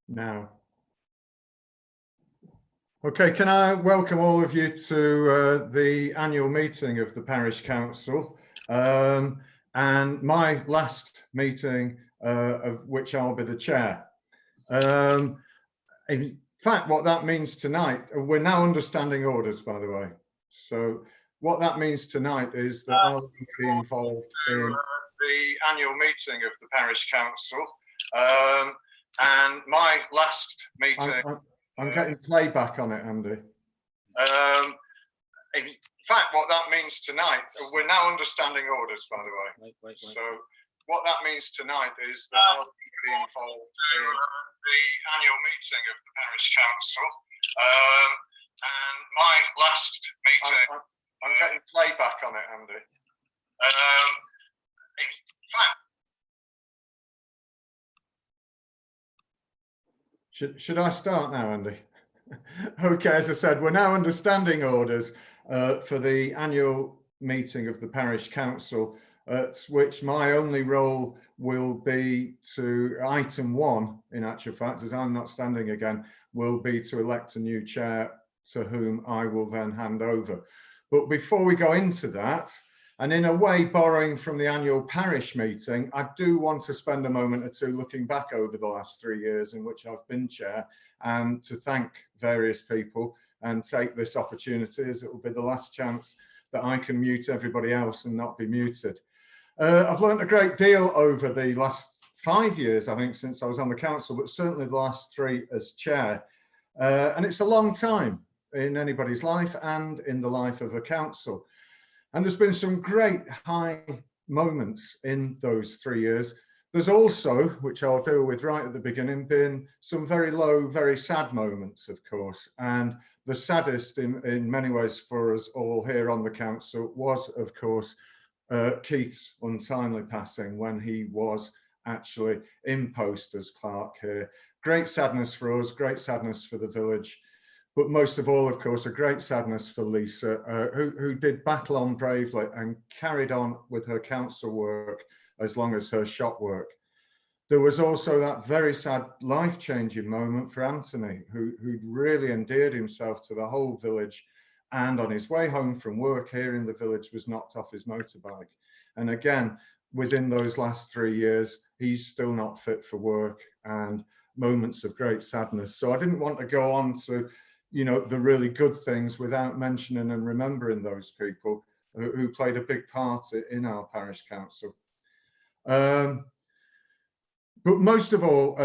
Now. Okay, can I welcome all of you to the annual meeting of the Parish Council, and my last meeting of which I'll be the chair. In fact, what that means tonight, we're now understanding orders, by the way. So what that means tonight is that I'll be involved in the annual meeting of the Parish Council, and my last meeting. I'm getting playback on it, Andy. In fact, what that means tonight, we're now understanding orders, by the way. Wait. So what that means tonight is that I'll be involved in the annual meeting of the Parish Council, and my last meeting. I'm getting playback on it, Andy. In fact. Should I start now, Andy? Okay, as I said, we're now understanding orders for the annual meeting of the Parish Council, at which my only role will be to, item 1, in actual fact, as I'm not standing again, will be to elect a new chair to whom I will then hand over. But before we go into that, and in a way borrowing from the annual parish meeting, I do want to spend a moment or two looking back over the last 3 years in which I've been chair, and to thank various people and take this opportunity, as it will be the last chance that I can mute everybody else and not be muted. I've learned a great deal over the last 5 years, I think, since I was on the council, but certainly the last 3 as chair. And it's a long time in anybody's life and in the life of a council. And there's been some great high moments in those 3 years. There's also, which I'll deal with right at the beginning, been some very low, very sad moments, of course. And the saddest in many ways for us all here on the council was, of course, Keith's untimely passing when he was actually in post as clerk here. Great sadness for us, great sadness for the village. But most of all, of course, a great sadness for Lisa, who did battle on bravely and carried on with her council work as long as her shop work. There was also that very sad life-changing moment for Anthony, who really endeared himself to the whole village, and on his way home from work here in the village was knocked off his motorbike. And again, within those last 3 years, he's still not fit for work, and moments of great sadness. So I didn't want to go on to the really good things without mentioning and remembering those people who played a big part in our parish council. But most of all,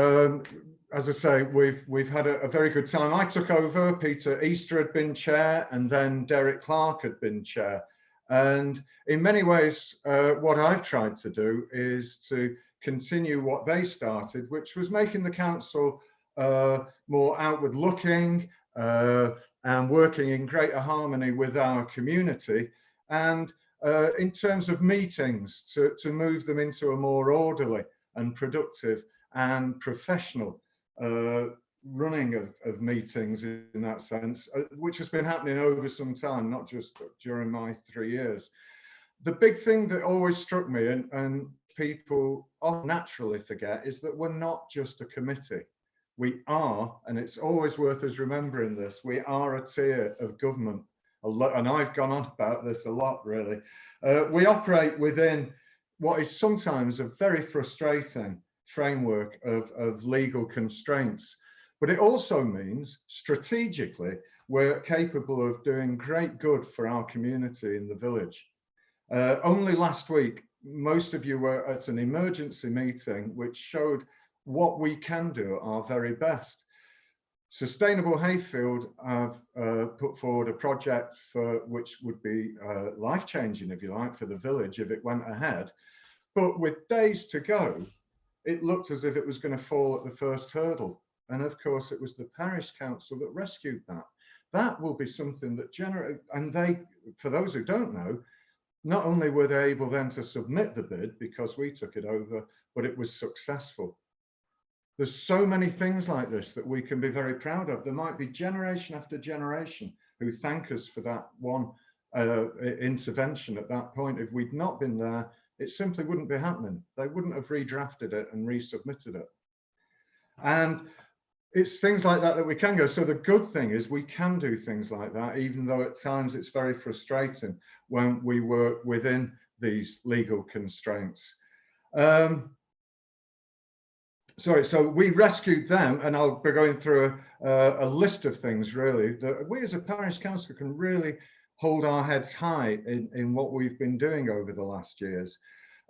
as I say, we've had a very good time. I took over, Peter Easter had been chair, and then Derek Clark had been chair. And in many ways, what I've tried to do is to continue what they started, which was making the council more outward looking, and working in greater harmony with our community, and in terms of meetings, to move them into a more orderly and productive and professional running of meetings in that sense, which has been happening over some time, not just during my 3 years. The big thing that always struck me, and people often naturally forget, is that we're not just a committee. We are, and it's always worth us remembering this, we are a tier of government. And I've gone on about this a lot, really. We operate within what is sometimes a very frustrating framework of legal constraints. But it also means, strategically, we're capable of doing great good for our community in the village. Only last week, most of you were at an emergency meeting which showed what we can do at our very best. Sustainable Hayfield have put forward a project which would be life-changing, if you like, for the village if it went ahead. But with days to go, it looked as if it was going to fall at the first hurdle. And of course, it was the parish council that rescued that. That will be something that and they, for those who don't know, not only were they able then to submit the bid because we took it over, but it was successful. There's so many things like this that we can be very proud of. There might be generation after generation who thank us for that one intervention at that point. If we'd not been there, it simply wouldn't be happening. They wouldn't have redrafted it and resubmitted it. And it's things like that that we can go. So the good thing is we can do things like that, even though at times it's very frustrating when we work within these legal constraints. Sorry, so we rescued them, and I'll be going through a list of things really that we as a parish council can really hold our heads high in what we've been doing over the last years.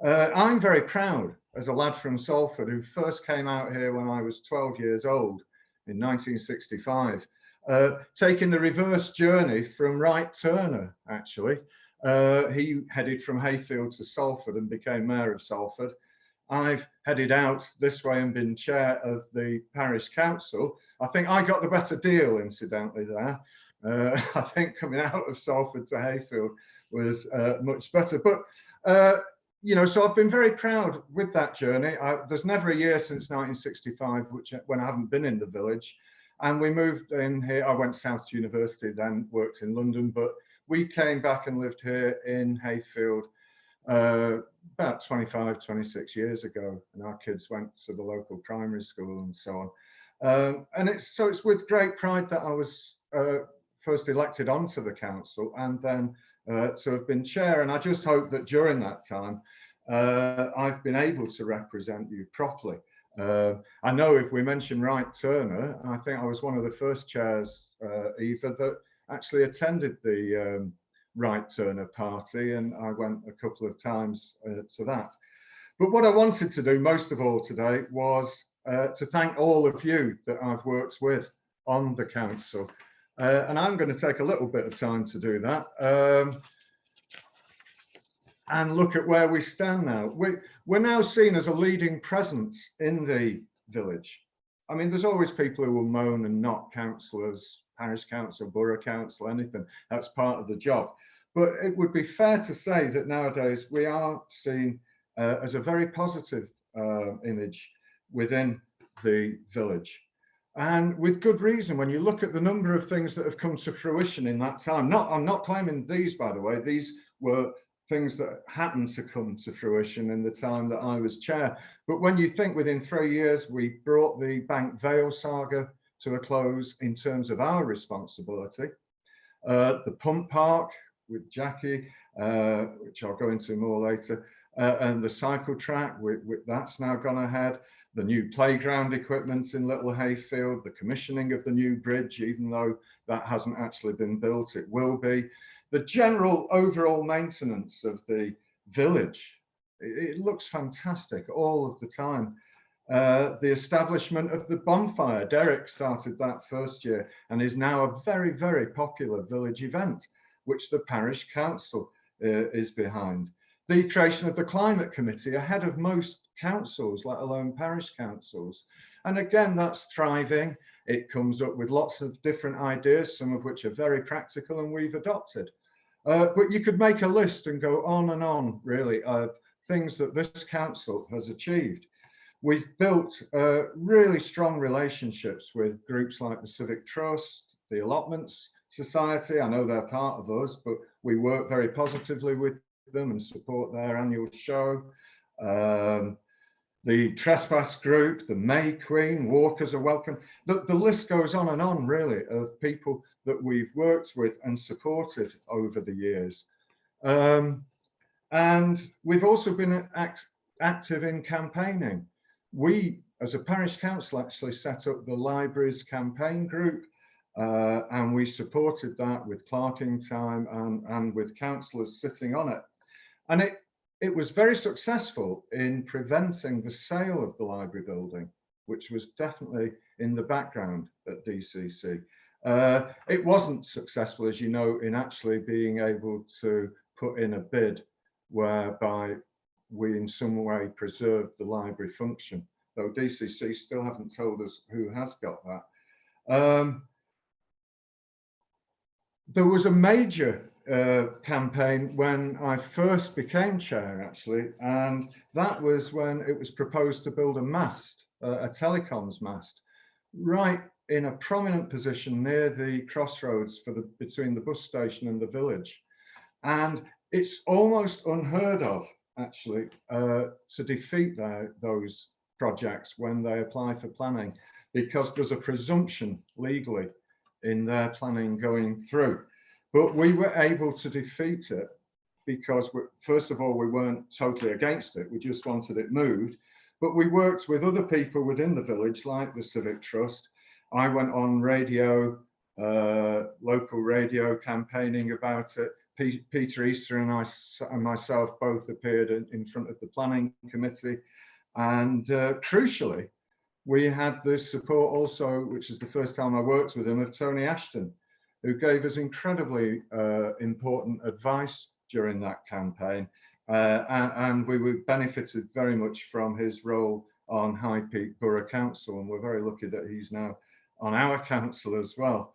I'm very proud as a lad from Salford who first came out here when I was 12 years old in 1965, taking the reverse journey from Wright Turner, actually. He headed from Hayfield to Salford and became mayor of Salford. I've headed out this way and been chair of the parish council. I think I got the better deal, incidentally, there. I think coming out of Salford to Hayfield was much better. But, you know, so I've been very proud with that journey. There's never a year since 1965 when I haven't been in the village. And we moved in here. I went south to university, then worked in London, but we came back and lived here in Hayfield about 25, 26 years ago, and our kids went to the local primary school and so on. And it's with great pride that I was first elected onto the council and then to have been chair. And I just hope that during that time, I've been able to represent you properly. I know if we mention Wright Turner, I think I was one of the first chairs, Eva, that actually attended the Wright Turner party, and I went a couple of times to that. But what I wanted to do most of all today was to thank all of you that I've worked with on the council. And I'm going to take a little bit of time to do that and look at where we stand now. We're now seen as a leading presence in the village. I mean, there's always people who will moan and knock councillors, parish council, borough council, anything. That's part of the job. But it would be fair to say that nowadays we are seen as a very positive image within the village. And with good reason, when you look at the number of things that have come to fruition in that time. I'm not claiming these, by the way. These were things that happened to come to fruition in the time that I was chair. But when you think within 3 years, we brought the Bank Vale saga to a close in terms of our responsibility. The pump park with Jackie, which I'll go into more later, and the cycle track, that's now gone ahead. The new playground equipment in Little Hayfield, the commissioning of the new bridge, even though that hasn't actually been built, it will be. The general overall maintenance of the village, it looks fantastic all of the time. The establishment of the bonfire, Derek started that first year and is now a very, very popular village event, which the parish council is behind. The creation of the climate committee ahead of most councils, let alone parish councils. And again, that's thriving. It comes up with lots of different ideas, some of which are very practical and we've adopted. But you could make a list and go on, really, of things that this council has achieved. We've built really strong relationships with groups like the Civic Trust, the Allotments Society. I know they're part of us, but we work very positively with them and support their annual show. The Trespass Group, the May Queen, walkers are welcome. The list goes on, really, of people that we've worked with and supported over the years. And we've also been active in campaigning. We, as a parish council, actually set up the libraries campaign group, and we supported that with clerking time and with councillors sitting on it. And it was very successful in preventing the sale of the library building, which was definitely in the background at DCC. It wasn't successful, as you know, in actually being able to put in a bid whereby we in some way preserved the library function, though DCC still haven't told us who has got that. There was a major campaign when I first became chair, actually, and that was when it was proposed to build a mast, a telecoms mast, right in a prominent position near the crossroads between the bus station and the village. And it's almost unheard of, actually, to defeat those projects when they apply for planning. because there's a presumption legally in their planning going through. But we were able to defeat it because, first of all, we weren't totally against it. We just wanted it moved. But we worked with other people within the village, like the Civic Trust. I went on radio, local radio, campaigning about it. Peter Easter and myself both appeared in front of the planning committee. And crucially, we had the support also, which is the first time I worked with him, of Tony Ashton, who gave us incredibly important advice during that campaign. And we benefited very much from his role on High Peak Borough Council, and we're very lucky that he's now on our council as well.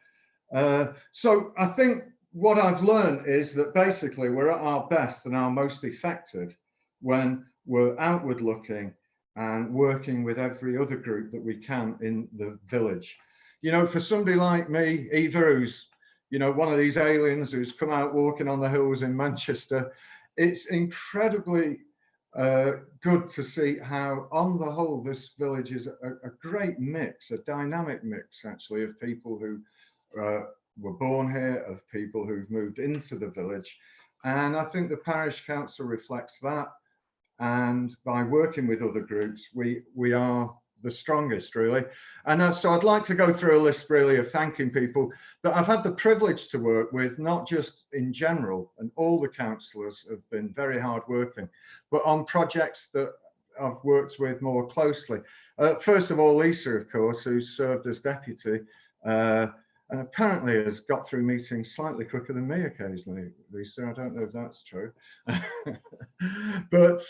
So I think what I've learned is that basically we're at our best and our most effective when we're outward looking and working with every other group that we can in the village. You know, for somebody like me, Eva, who's, you know, one of these aliens who's come out walking on the hills in Manchester, it's incredibly good to see how, on the whole, this village is a great mix, a dynamic mix, actually, of people who were born here, of people who've moved into the village. And I think the parish council reflects that. And by working with other groups, we are the strongest, really. And so I'd like to go through a list, really, of thanking people that I've had the privilege to work with, not just in general, and all the councillors have been very hardworking, but on projects that I've worked with more closely. First of all, Lisa, of course, who served as deputy, and apparently has got through meetings slightly quicker than me occasionally, Lisa. I don't know if that's true. But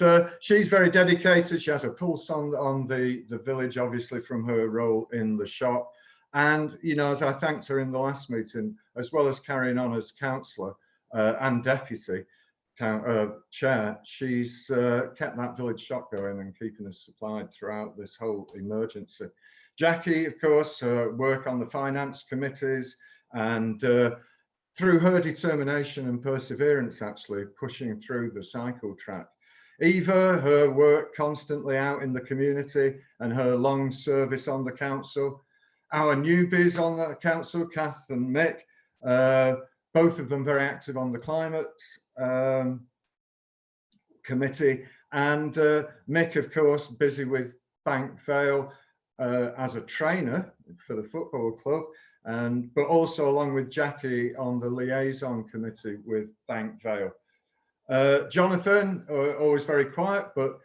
she's very dedicated. She has a pulse on the village, obviously, from her role in the shop. And, you know, as I thanked her in the last meeting, as well as carrying on as councillor and deputy chair, she's kept that village shop going and keeping us supplied throughout this whole emergency. Jackie, of course, work on the finance committees, and through her determination and perseverance, actually pushing through the cycle track. Eva, her work constantly out in the community and her long service on the council. Our newbies on the council, Kath and Mick, both of them very active on the climate committee, and Mick, of course, busy with Bank Vale as a trainer for the football club, but also along with Jackie on the liaison committee with Bank Vale. Jonathan, always very quiet, but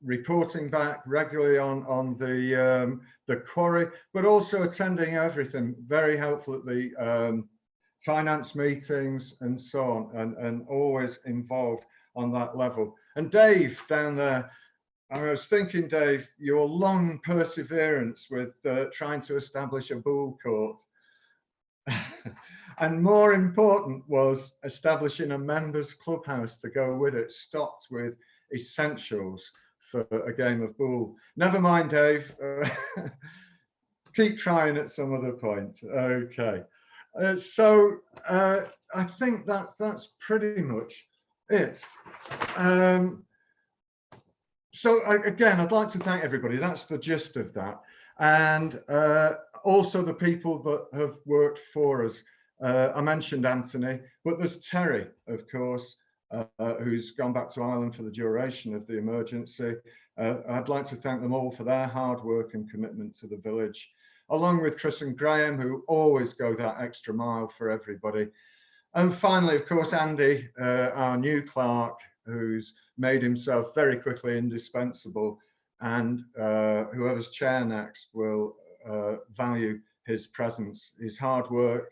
reporting back regularly on the quarry, but also attending everything, very helpful at the finance meetings and so on, and always involved on that level. And Dave down there, I was thinking, Dave, your long perseverance with trying to establish a bull court. And more important was establishing a members clubhouse to go with it, stocked with essentials for a game of bull. Never mind, Dave. Keep trying at some other point. Okay. So I think that's pretty much it. So again, I'd like to thank everybody. That's the gist of that. And also the people that have worked for us. I mentioned Anthony, but there's Terry, of course, who's gone back to Ireland for the duration of the emergency. I'd like to thank them all for their hard work and commitment to the village, along with Chris and Graham, who always go that extra mile for everybody. And finally, of course, Andy, our new clerk, who's made himself very quickly indispensable, and whoever's chair next will value his presence, his hard work,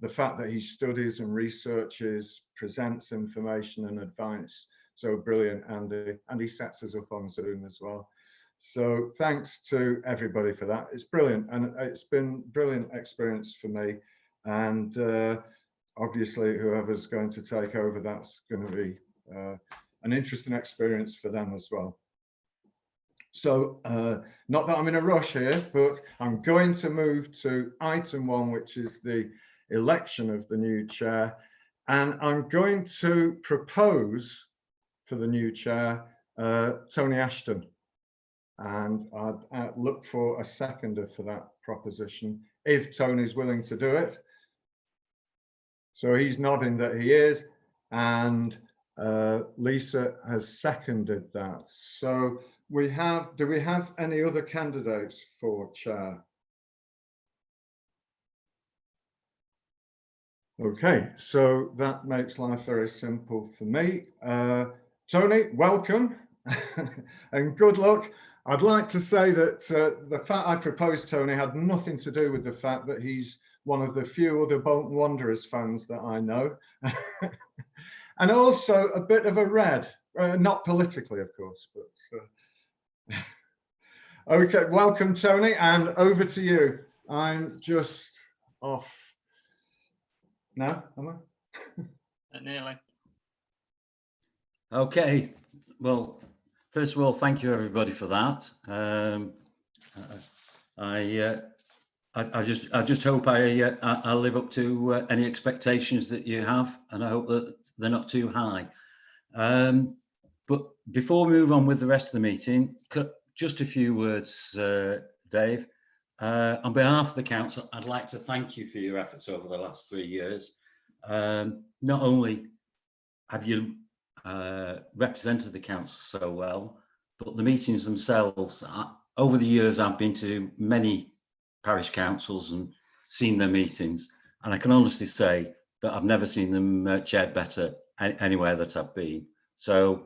the fact that he studies and researches, presents information and advice. So brilliant, Andy. And he sets us up on Zoom as well. So thanks to everybody for that. It's brilliant, and it's been brilliant experience for me. And obviously, whoever's going to take over, that's going to be an interesting experience for them as well. So not that I'm in a rush here, but I'm going to move to item 1, which is the election of the new chair. And I'm going to propose for the new chair, Tony Ashton. and I'd look for a seconder for that proposition if Tony's willing to do it. So he's nodding that he is, and Lisa has seconded that. So do we have any other candidates for chair? Okay, so that makes life very simple for me. Tony, welcome and good luck. I'd like to say that the fact I proposed Tony had nothing to do with the fact that he's one of the few other Bolton Wanderers fans that I know. And also a bit of a red, not politically, of course, but okay, welcome, Tony, and over to you. I'm just off. No, am I? Nearly. Okay, well, first of all, thank you everybody for that. I just hope I live up to any expectations that you have, and I hope that they're not too high. But before we move on with the rest of the meeting, just a few words, Dave. On behalf of the council, I'd like to thank you for your efforts over the last 3 years. Not only have you represented the council so well, but the meetings themselves, over the years I've been to many parish councils and seen their meetings, and I can honestly say that I've never seen them chaired better anywhere that I've been. So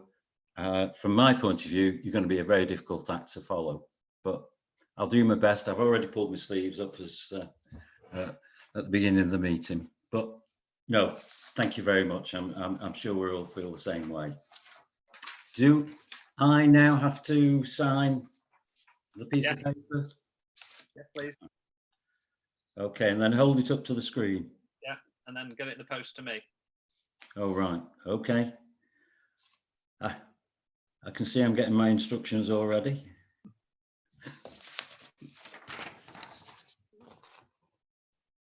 from my point of view, you're going to be a very difficult act to follow, but I'll do my best. I've already pulled my sleeves up as at the beginning of the meeting, but no, thank you very much. I'm sure we all feel the same way. Do I now have to sign the piece of paper? Yeah, please. Okay, and then hold it up to the screen. Yeah, and then get it in the post to me. Oh, right. Okay. I can see I'm getting my instructions already.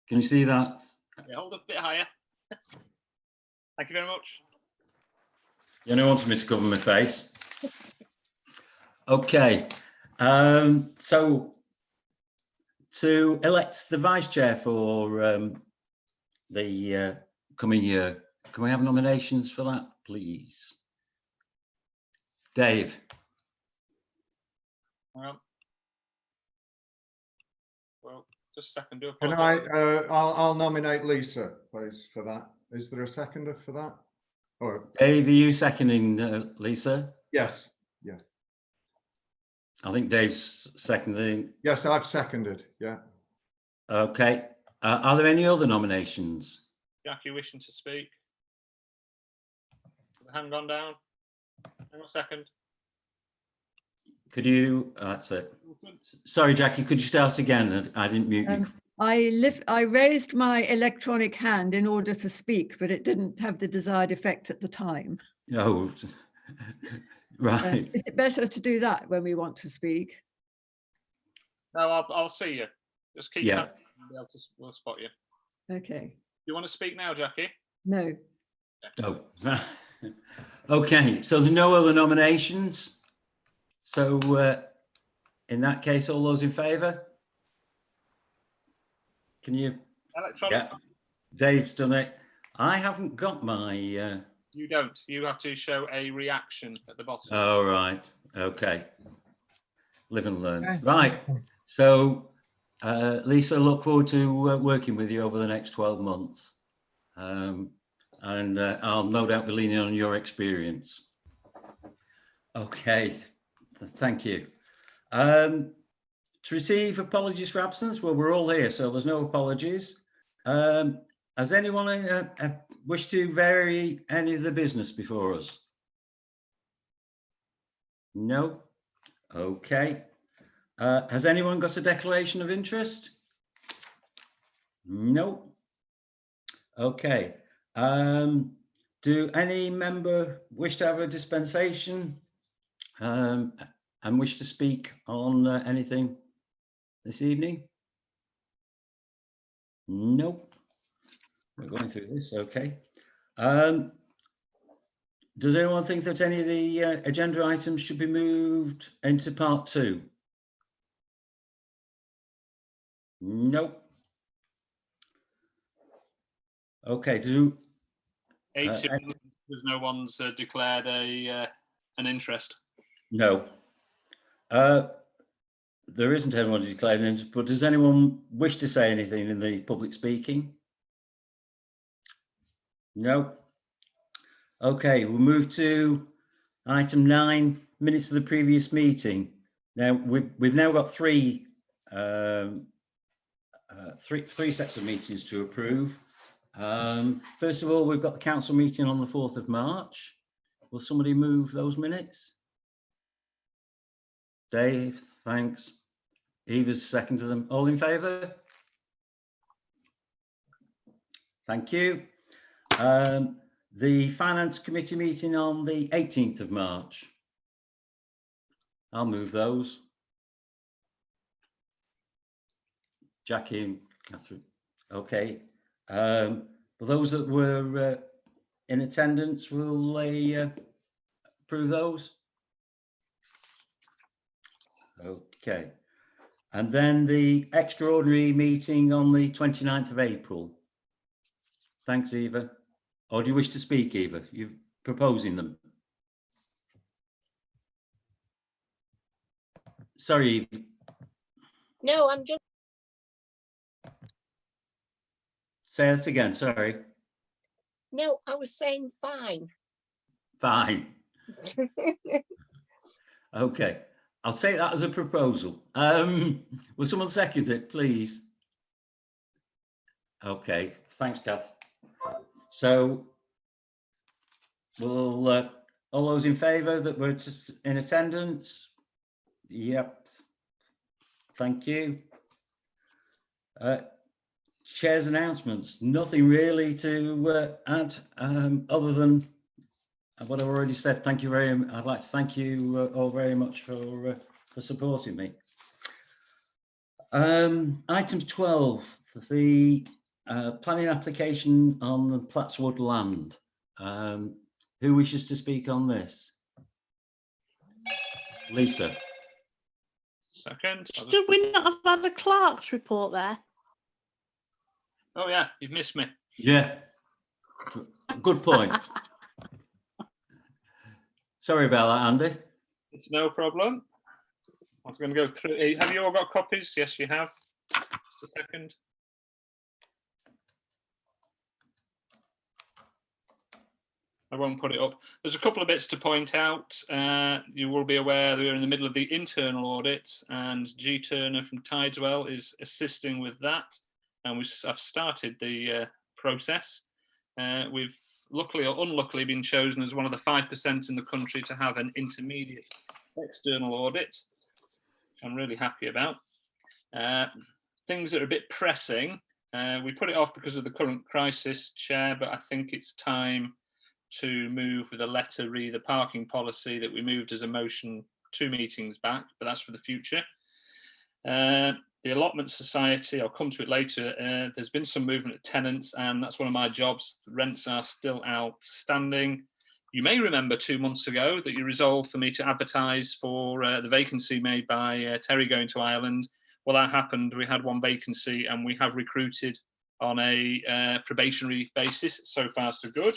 Can you see that? Yeah, hold up a bit higher. Thank you very much. You only wanted me to cover my face. Okay. So to elect the vice chair for the coming year, can we have nominations for that, please? Dave. Well, just a second. Can I'll nominate Lisa, please, for that. Is there a seconder for that? Or Dave, are you seconding Lisa? yes, yes. I think Dave's seconding. Yes, I've seconded, yeah. Okay. Are there any other nominations? Jackie wishing to speak. The hand gone down. Hang on a second. Could you, that's it. Sorry, Jackie, could you start again? I didn't mute you. I raised my electronic hand in order to speak, but it didn't have the desired effect at the time. Oh, right. Is it better to do that when we want to speak? No, I'll see you. Just keep Yeah. We'll spot you. Okay. You want to speak now, Jackie? No. Oh, okay. So there's no other nominations. So in that case, all those in favour? Can you? Electronic. Yeah. Dave's done it. I haven't got my. You don't. You have to show a reaction at the bottom. Oh, right. Okay. Live and learn. Right. So, Lisa, look forward to working with you over the next 12 months. And I'll no doubt be leaning on your experience. Okay. Thank you. To receive apologies for absence, well, we're all here, so there's no apologies. Has anyone wish to vary any of the business before us? No? Okay. Has anyone got a declaration of interest? No? Okay. Do any member wish to have a dispensation and wish to speak on anything this evening? Nope. We're going through this, okay. Does anyone think that any of the agenda items should be moved into part 2? Nope. Okay, do 80, there's no one's declared an interest. no. There isn't anyone declared an interest, but does anyone wish to say anything in the public speaking? No. Okay, we'll move to item 9, minutes of the previous meeting. Now we've now got three sets of meetings to approve. First of all, we've got the council meeting on the 4th of March. Will somebody move those minutes? Dave, thanks. Eva's second to them. All in favour? Thank you. The Finance Committee meeting on the 18th of March. I'll move those. Jackie and Catherine. Okay. For those that were in attendance, will they approve those? Okay. And then the extraordinary meeting on the 29th of April. Thanks, Eva. Or do you wish to speak, Eva? You're proposing them. Sorry, Eva. No, I'm just, Say that again, sorry. no, I was saying fine. Fine. Okay. I'll take that as a proposal. Will someone second it, please? Okay, thanks, Kath. So we'll all those in favour that were in attendance? Yep. Thank you. Chair's announcements. Nothing really to add other than what I've already said. Thank you very much. I'd like to thank you all very much for supporting me. Item 12, the planning application on the Plattswood land. Who wishes to speak on this? Lisa. Second. Should we not have had a clerk's report there? Oh yeah, you've missed me. Yeah, good point. Sorry about that, Andy. It's no problem. I was going to go through. Have you all got copies? Yes, you have. Just a second. I won't put it up. There's a couple of bits to point out. You will be aware that we're in the middle of the internal audit, and G. Turner from Tideswell is assisting with that. And I've started the process. We've luckily or unluckily been chosen as one of the 5% in the country to have an intermediate external audit, which I'm really happy about. Things that are a bit pressing, we put it off because of the current crisis, Chair, but I think it's time to move with a letter re the parking policy that we moved as a motion 2 meetings back, but that's for the future. The Allotment Society, I'll come to it later, there's been some movement of tenants, and that's one of my jobs. The rents are still outstanding. You may remember 2 months ago that you resolved for me to advertise for the vacancy made by Terry going to Ireland. Well, that happened. We had 1 vacancy and we have recruited on a probationary basis. So far, so good.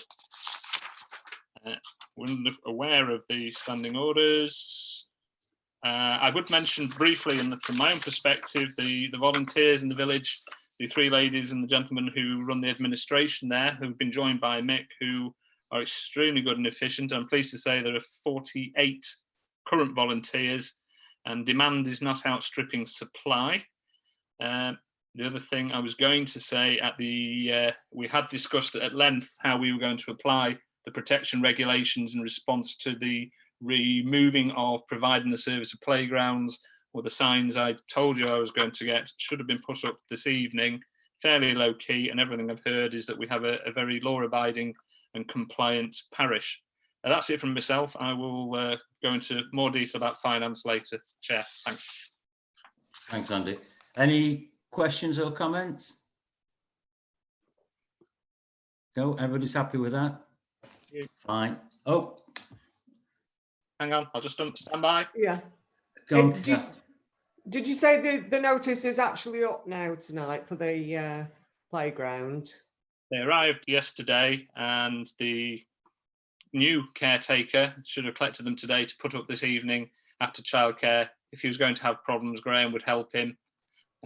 We're aware of the standing orders. I would mention briefly, from my own perspective, the volunteers in the village, the 3 ladies and the gentleman who run the administration there, who've been joined by Mick, who are extremely good and efficient. I'm pleased to say there are 48 current volunteers, and demand is not outstripping supply. The other thing I was going to say we had discussed at length how we were going to apply the protection regulations in response to the removing of providing the service of playgrounds, or the signs I told you I was going to get should have been put up this evening, fairly low key, and everything I've heard is that we have a very law abiding and compliant parish. That's it from myself. I will go into more detail about finance later, Chair. Thanks. Thanks, Andy. Any questions or comments? No, everybody's happy with that? Fine. Oh, Hang on, I'll just stand by. Yeah. go on, Did Kath. you say the notice is actually up now tonight for the playground? They arrived yesterday, and the new caretaker should have collected them today to put up this evening after childcare. If he was going to have problems, Graham would help him.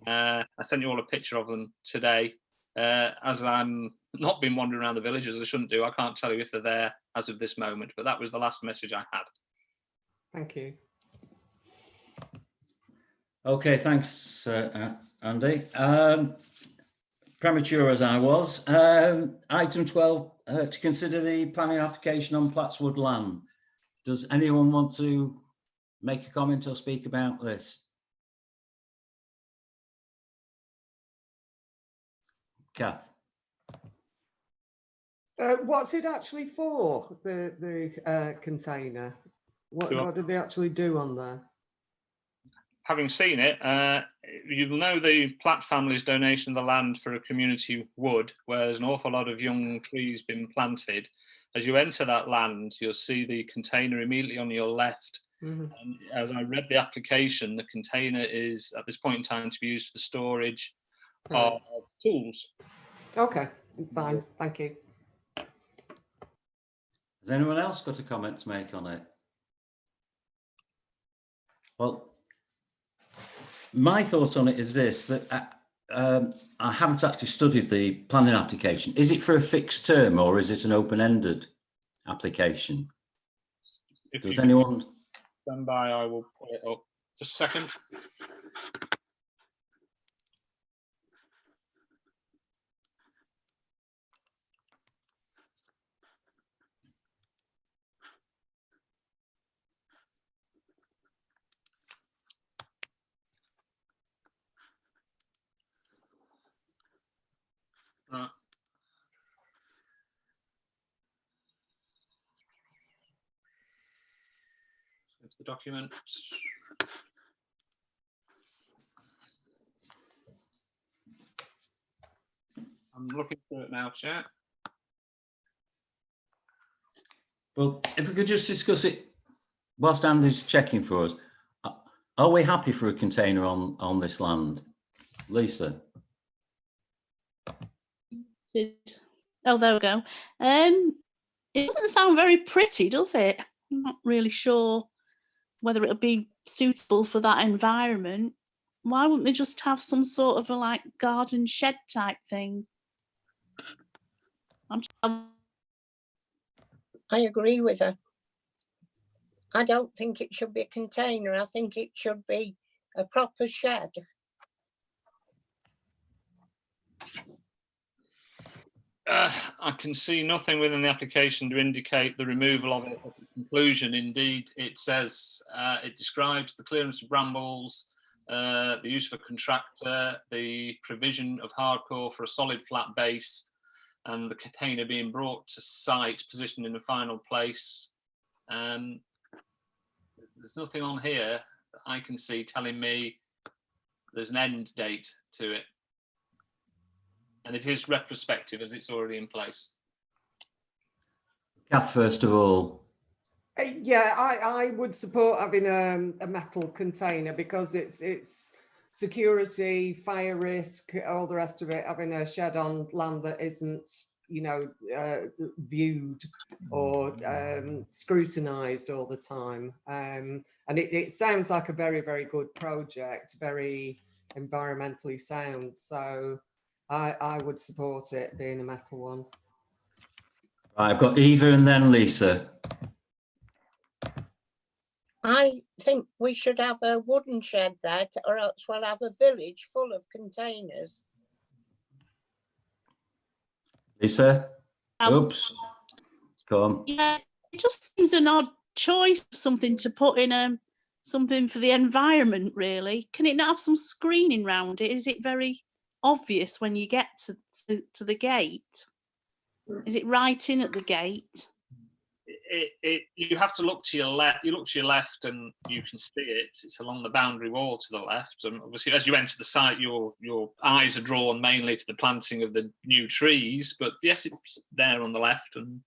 I sent you all a picture of them today. As I'm not been wandering around the village as I shouldn't do, I can't tell you if they're there as of this moment, but that was the last message I had. Thank you. Okay, thanks, Andy. Premature as I was. Item 12, to consider the planning application on Plattswood land. Does anyone want to make a comment or speak about this? Kath? What's it actually for, the container? What did they actually do on there? Having seen it, you'll know the Platt family's donation of the land for a community wood, where there's an awful lot of young trees been planted. As you enter that land, you'll see the container immediately on your left. Mhm. And as I read the application, the container is at this point in time to be used for the storage Right. of tools. Okay, fine, thank you. Has anyone else got a comment to make on it? Well, my thoughts on it is this, that I haven't actually studied the planning application. Is it for a fixed term or is it an open-ended application? If Does you anyone? stand by, I will pull it up. Just a second. Right. It's the document. I'm looking through it now, chat. Well, if we could just discuss it whilst Andy's checking for us. Are we happy for a container on this land? Lisa? Oh, there we go. It doesn't sound very pretty, does it? I'm not really sure whether it'll be suitable for that environment. Why wouldn't they just have some sort of a like garden shed type thing? I agree with her. I don't think it should be a container. I think it should be a proper shed. I can see nothing within the application to indicate the removal of it at the conclusion. Indeed, it says, it describes the clearance of brambles, the use of a contractor, the provision of hardcore for a solid flat base, and the container being brought to site, positioned in the final place. There's nothing on here that I can see telling me there's an end date to it. And it is retrospective as it's already in place. Kath, first of all. Yeah, I would support having a metal container because it's security, fire risk, all the rest of it. Having a shed on land that isn't, viewed or scrutinized all the time. And it sounds like a very, very good project, very environmentally sound. So I would support it being a metal one. I've got Eva and then Lisa. I think we should have a wooden shed there, or else we'll have a village full of containers. Lisa? Oops. Go on. Yeah, it just seems an odd choice, something to put in something for the environment, really. Can it not have some screening round it? Is it very obvious when you get to the gate? Is it right in at the gate? You have to look to your left. You look to your left, and you can see it. It's along the boundary wall to the left. And obviously, as you enter the site, your eyes are drawn mainly to the planting of the new trees. But yes, it's there on the left, and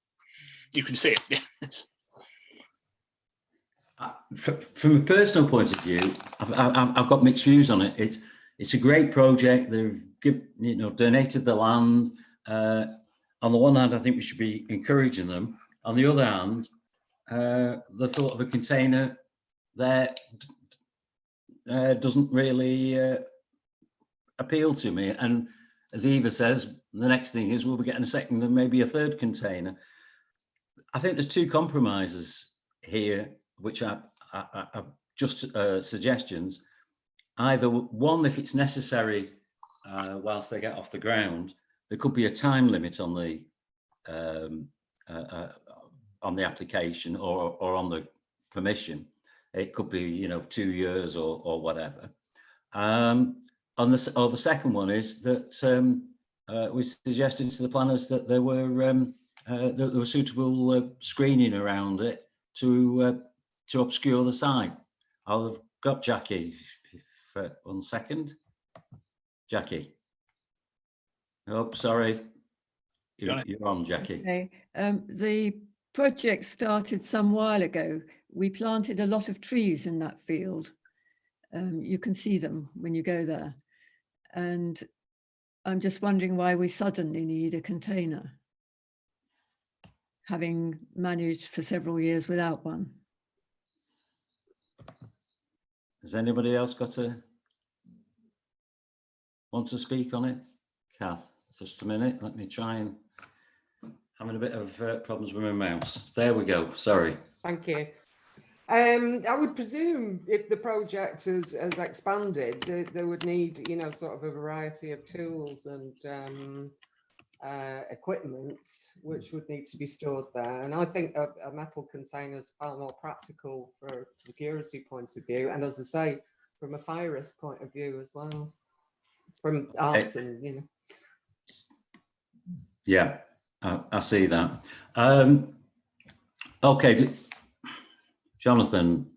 you can see it. Yes. From a personal point of view, I've got mixed views on it. It's a great project. They've donated the land. On the one hand, I think we should be encouraging them. On the other hand, the thought of a container there doesn't really appeal to me. And as Eva says, the next thing is we'll be getting a second and maybe a third container. I think there's two compromises here, which are just suggestions. Either one, if it's necessary, whilst they get off the ground, there could be a time limit on the application or on the permission. It could be, 2 years or whatever. The second one is that we suggested to the planners that there were suitable screening around it to obscure the site. I've got Jackie. If 1 second, Jackie. Oh, sorry. You're on, Jackie. Okay. The project started some while ago. We planted a lot of trees in that field. You can see them when you go there. And I'm just wondering why we suddenly need a container, having managed for several years without one. Has anybody else want to speak on it? Kath, just a minute. Let me try and having a bit of problems with my mouse. There we go. Sorry. Thank you. I would presume if the project has expanded, they would need, sort of a variety of tools and equipment which would need to be stored there. And I think a metal container is far more practical for a security point of view, and as I say, from a fire risk point of view as well, from arson, Yeah, I see that. Okay, Jonathan.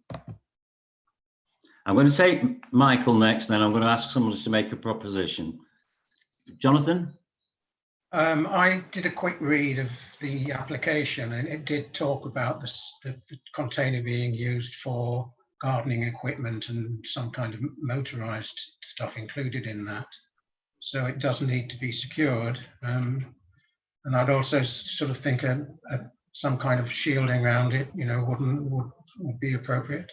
I'm going to take Michael next, then I'm going to ask someone to make a proposition. Jonathan? I did a quick read of the application, and it did talk about the container being used for gardening equipment and some kind of motorized stuff included in that. So it does need to be secured. And I'd also sort of think some kind of shielding around it, would be appropriate.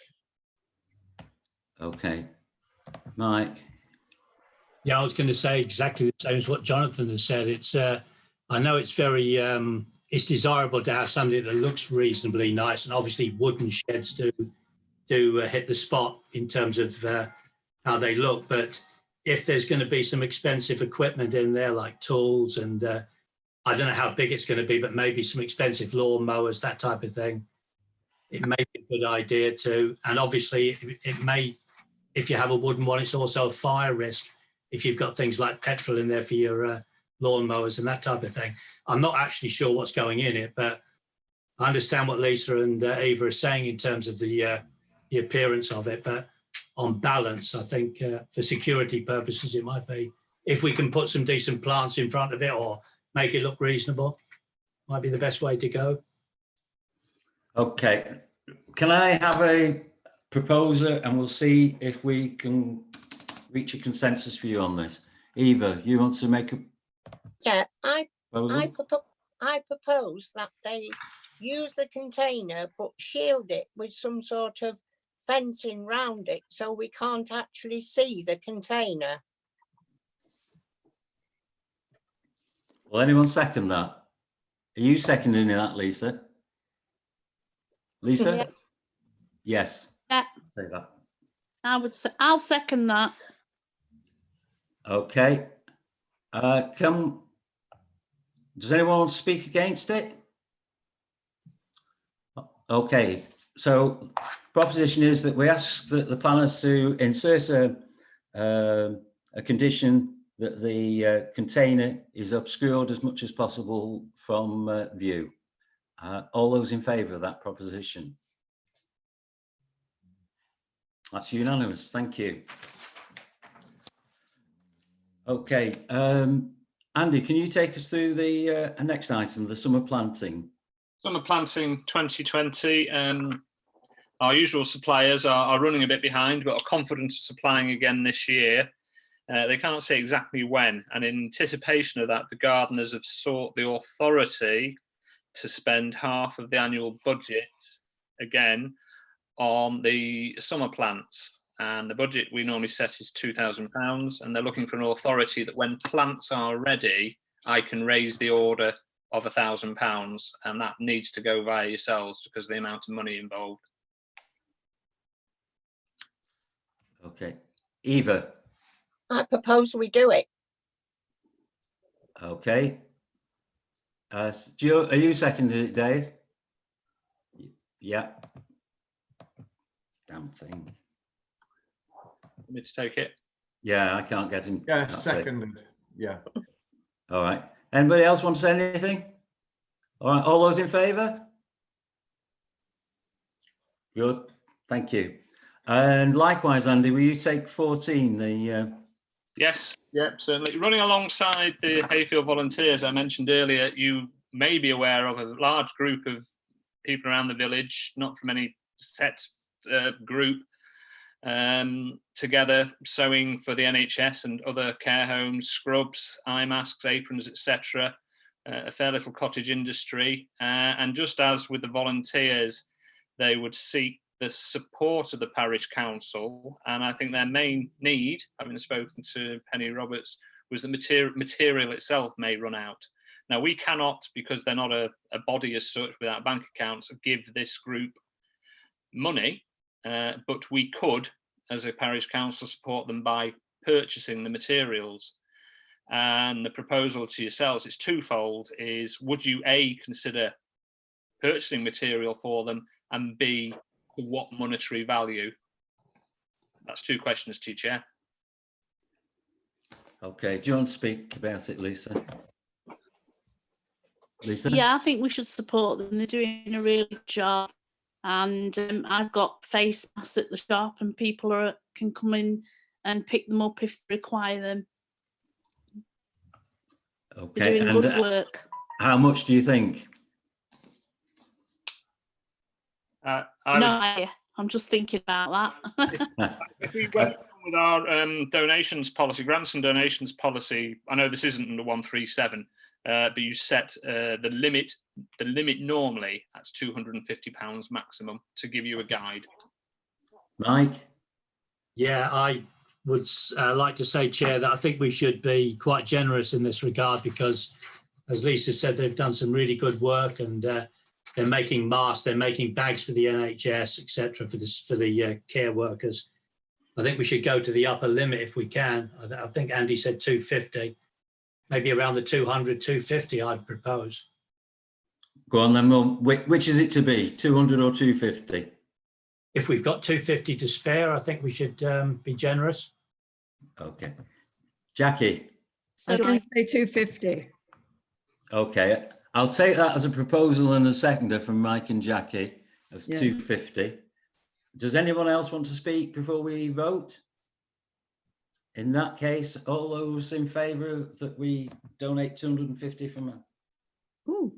Okay, Mike. Yeah, I was going to say exactly the same as what Jonathan has said. It's I know it's very it's desirable to have something that looks reasonably nice, and obviously wooden sheds do hit the spot in terms of how they look. But if there's going to be some expensive equipment in there, like tools, and I don't know how big it's going to be, but maybe some expensive lawn mowers, that type of thing, it may be a good idea to. And obviously, it may, if you have a wooden one, it's also a fire risk if you've got things like petrol in there for your lawn mowers and that type of thing. I'm not actually sure what's going in it, but I understand what Lisa and Eva are saying in terms of the appearance of it. But on balance, I think for security purposes, it might be, if we can put some decent plants in front of it or make it look reasonable, might be the best way to go. Okay, can I have a proposer and we'll see if we can reach a consensus for you on this. Eva, you want to make a proposal? I propose that they use the container but shield it with some sort of fencing round it so we can't actually see the container. Will anyone second that? Are you seconding that, Lisa? Lisa? Yeah. Yes. Yeah. Say that. I'll second that. Okay. Does anyone want to speak against it? Okay. So proposition is that we ask the planners to insert a condition that the container is obscured as much as possible from view. All those in favour of that proposition? That's unanimous. Thank you. Okay, Andy, can you take us through the next item, the summer planting? Summer planting 2020. Our usual suppliers are running a bit behind, but are confident of supplying again this year. They can't say exactly when, and in anticipation of that, the gardeners have sought the authority to spend half of the annual budget again on the summer plants. And the budget we normally set is £2,000, and they're looking for an authority that when plants are ready, I can raise the order of £1,000, and that needs to go via yourselves because of the amount of money involved. Okay, Eva. I propose we do it. Okay. Are you seconding it, Dave? Yeah. Damn thing. Want me to take it? Yeah, I can't get him. Yeah, that's it. seconded. Yeah. All right. Anybody else want to say anything? All right, all those in favour? Good, thank you. And likewise, Andy, will you take 14, the... Yes, yep, certainly. Running alongside the Hayfield volunteers I mentioned earlier, you may be aware of a large group of people around the village, not from any set group, together sewing for the NHS and other care homes, scrubs, eye masks, aprons, etc. A fair little cottage industry. And just as with the volunteers, they would seek the support of the parish council, and I think their main need, having spoken to Penny Roberts, was the material itself may run out. Now we cannot, because they're not a body as such without bank accounts, give this group money, but we could, as a parish council, support them by purchasing the materials. And the proposal to yourselves is twofold: is would you A, consider purchasing material for them, and B, for what monetary value? That's two questions to you, Chair. Okay, do you want to speak about it, Lisa? Lisa? Yeah, I think we should support them. They're doing a really good job. And I've got face masks at the shop, and people can come in and pick them up if they require them. Okay, They're doing good work. How much do you think? I'm just thinking about that. If we went on with our donations policy, grants and donations policy, I know this isn't under 137, but you set the limit normally at £250 maximum, to give you a guide. Mike? Yeah, I would like to say, Chair, that I think we should be quite generous in this regard, because, as Lisa said, they've done some really good work, and they're making masks, they're making bags for the NHS, etc., for the care workers. I think we should go to the upper limit if we can. I think Andy said 250, maybe around the 200, 250, I'd propose. Go on then, which is it to be, 200 or 250? If we've got 250 to spare, I think we should be generous. Okay. Jackie? I was going to say 250. Okay, I'll take that as a proposal and a seconder from Mike and Jackie of 250. Does anyone else want to speak before we vote? In that case, all those in favour that we donate 250 from... Ooh.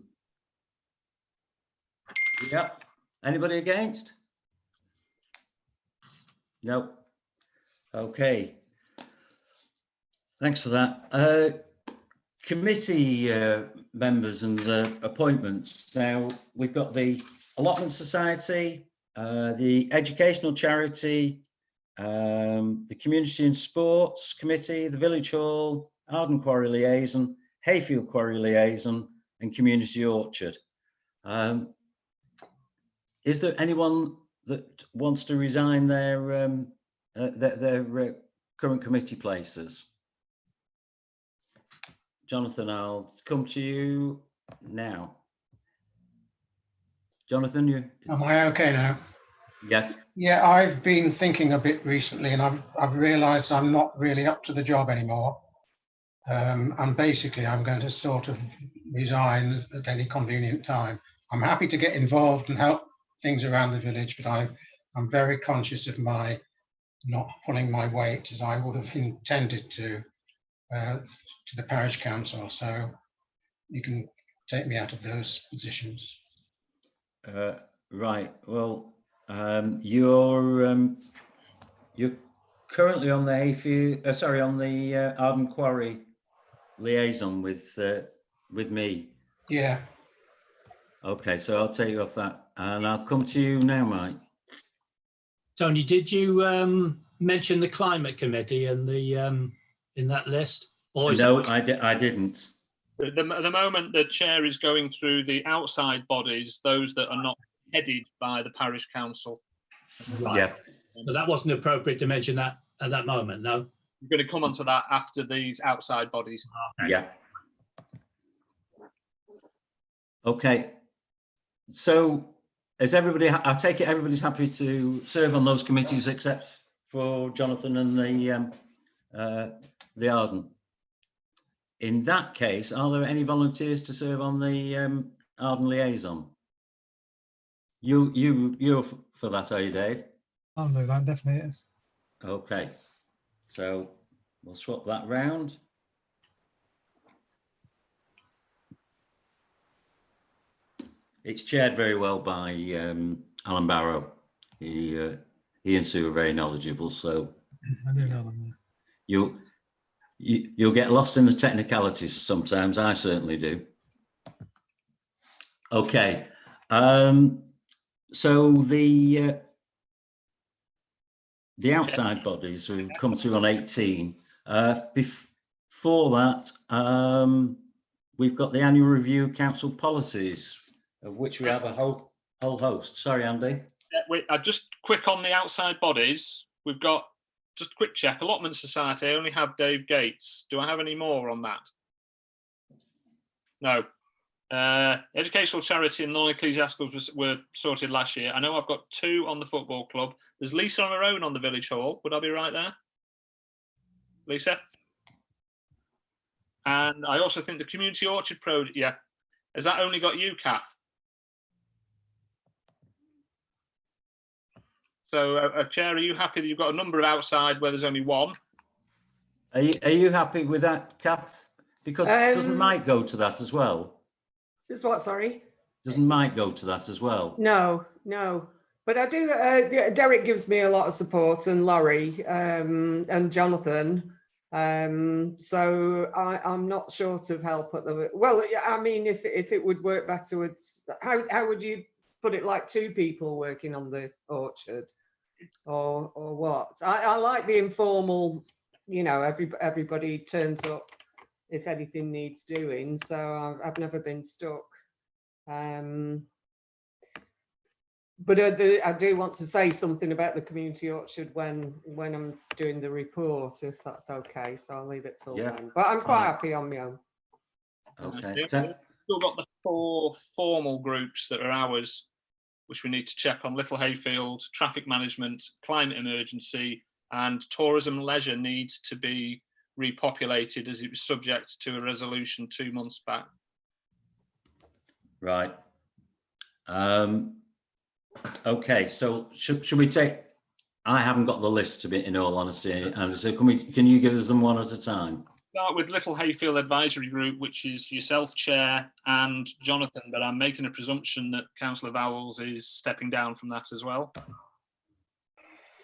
Yep. Anybody against? No. Okay. Thanks for that. Committee members and appointments. Now we've got the Allotment Society, the Educational Charity, the Community and Sports Committee, the Village Hall, Arden Quarry Liaison, Hayfield Quarry Liaison, and Community Orchard. Is there anyone that wants to resign their current committee places? Jonathan, I'll come to you now. Jonathan, you... Am I okay now? Yes. Yeah, I've been thinking a bit recently, and I've realised I'm not really up to the job anymore. And basically, I'm going to sort of resign at any convenient time. I'm happy to get involved and help things around the village, but I'm very conscious of my not pulling my weight as I would have intended to the parish council. So you can take me out of those positions. Right. Well, you're currently on the Hayfield, sorry, on the Arden Quarry liaison with me. Yeah. Okay, so I'll take you off that, and I'll come to you now, Mike. Tony, did you mention the climate committee and the in that list? Or is No, I didn't. At the moment, the chair is going through the outside bodies, those that are not headed by the parish council. right. Yeah. But that wasn't appropriate to mention that at that moment, no? We're going to come onto that after these outside bodies. Okay. Yeah. Okay. So is everybody, I take it everybody's happy to serve on those committees except for Jonathan and the Arden. In that case, are there any volunteers to serve on the Arden liaison? You're for that, are you, Dave? I'll do that, definitely is. Okay, so we'll swap that round. It's chaired very well by Alan Barrow. He and Sue are very knowledgeable, so I do know them. you'll get lost in the technicalities sometimes. I certainly do. Okay, so the outside bodies will come to on 18. Before that, we've got the annual review of council policies, of which we have a whole host. Sorry, Andy. Wait, just quick on the outside bodies. We've got just a quick check. Allotment Society, I only have Dave Gates. Do I have any more on that? No. Educational charity and non-ecclesiasticals were sorted last year. I know I've got 2 on the football club. There's Lisa on her own on the village hall. Would I be right there? Lisa? And I also think the community orchard project, yeah. Has that only got you, Kath? So, Chair, are you happy that you've got a number of outside where there's only 1? Are you happy with that, Kath? Because doesn't Mike go to that as well? Just what, sorry? Doesn't Mike go to that as well? No. But I do, Derek gives me a lot of support, and Laurie and Jonathan. So I'm not short of help at the, well, I mean, if it would work better with, how would you put it, like 2 people working on the orchard or what? I like the informal, you know, everybody turns up if anything needs doing, so I've never been stuck. But I do want to say something about the community orchard when I'm doing the report, if that's okay. So I'll leave it till then. But I'm quite happy on my own. Okay. We've still got the 4 formal groups that are ours, which we need to check on: Little Hayfield, traffic management, climate emergency, and tourism leisure needs to be repopulated as it was subject to a resolution 2 months back. Right. Okay, so should we take, I haven't got the list to be, in all honesty, and so can you give us them one at a time? Start with Little Hayfield Advisory Group, which is yourself, Chair, and Jonathan, but I'm making a presumption that Councillor Vowles is stepping down from that as well.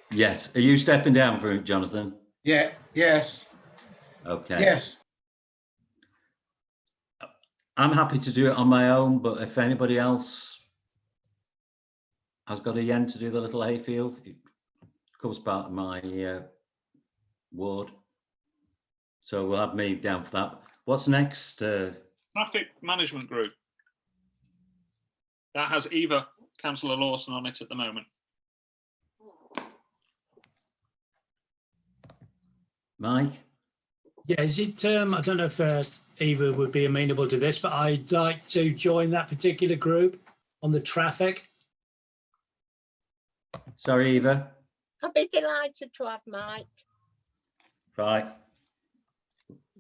Yes. Are you stepping down for it, Jonathan? Yeah. Yes. Okay. Yes. I'm happy to do it on my own, but if anybody else has got a yen to do the Little Hayfield, it covers part of my ward. So we'll have me down for that. What's next? Traffic Management Group. That has Eva, Councillor Lawson, on it at the moment. Mike? Yeah, is it, I don't know if Eva would be amenable to this, but I'd like to join that particular group on the traffic. Sorry, Eva. I'd be delighted to have Mike. Right.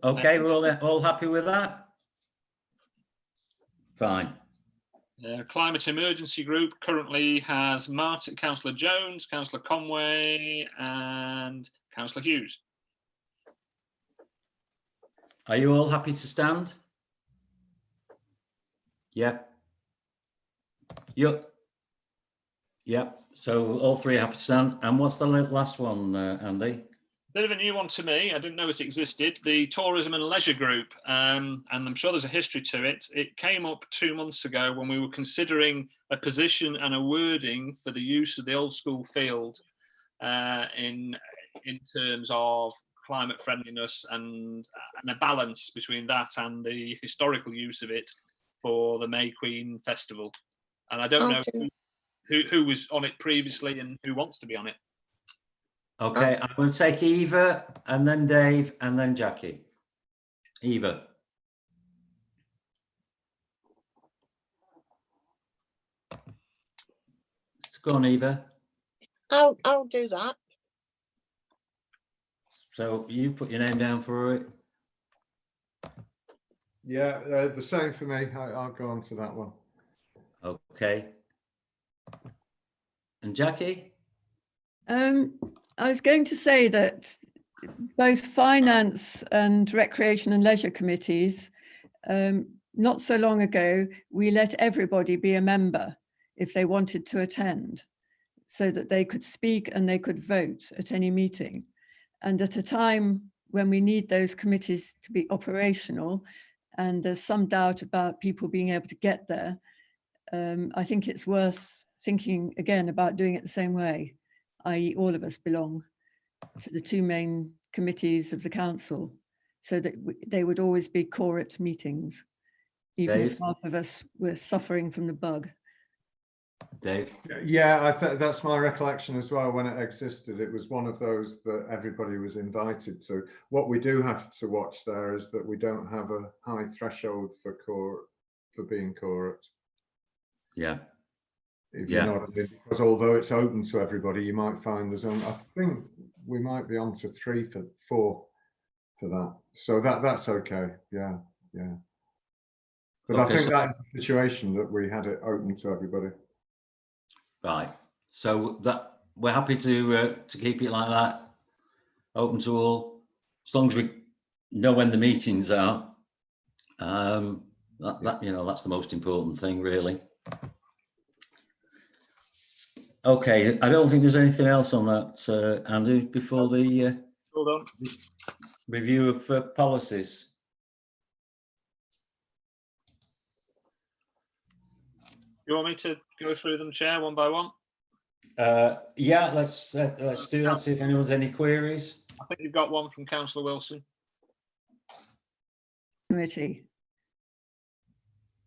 Okay, we're all happy with that? Fine. Climate Emergency Group currently has Martin, Councillor Jones, Councillor Conway, and Councillor Hughes. Are you all happy to stand? Yeah. Yep. So all three happy to stand. And what's the last one, Andy? Bit of a new one to me. I didn't know it existed. The Tourism and Leisure Group, and I'm sure there's a history to it. It came up 2 months ago when we were considering a position and a wording for the use of the old school field in terms of climate friendliness and a balance between that and the historical use of it for the May Queen Festival. And I don't know who was on it previously and who wants to be on it. Okay, I'm going to take Eva and then Dave and then Jackie. Eva. Go on, Eva. I'll do that. So you put your name down for it. Yeah, the same for me. I'll go on to that one. Okay. And Jackie? I was going to say that both finance and recreation and leisure committees, not so long ago, we let everybody be a member if they wanted to attend, so that they could speak and they could vote at any meeting. And at a time when we need those committees to be operational, and there's some doubt about people being able to get there, I think it's worth thinking again about doing it the same way, i.e. all of us belong to the two main committees of the council, so that they would always be quorate meetings, even if half of us were suffering from the bug. Dave? Yeah, that's my recollection as well. When it existed, it was one of those that everybody was invited to. What we do have to watch there is that we don't have a high threshold for being quorate. Yeah. If you know what I mean, because although it's open to everybody, you might find there's only, I think we might be on to 3 for 4 for that. So that's okay. Yeah. But Okay, I think that's the situation, that we had it open to everybody. Right. So that we're happy to keep it like that, open to all, as long as we know when the meetings are. That's the most important thing, really. Okay, I don't think there's anything else on that, Andy, before the review of policies. You want me to go through them, Chair, one by one? Yeah, let's do that. See if anyone's any queries. I think you've got one from Councillor Wilson. Committee.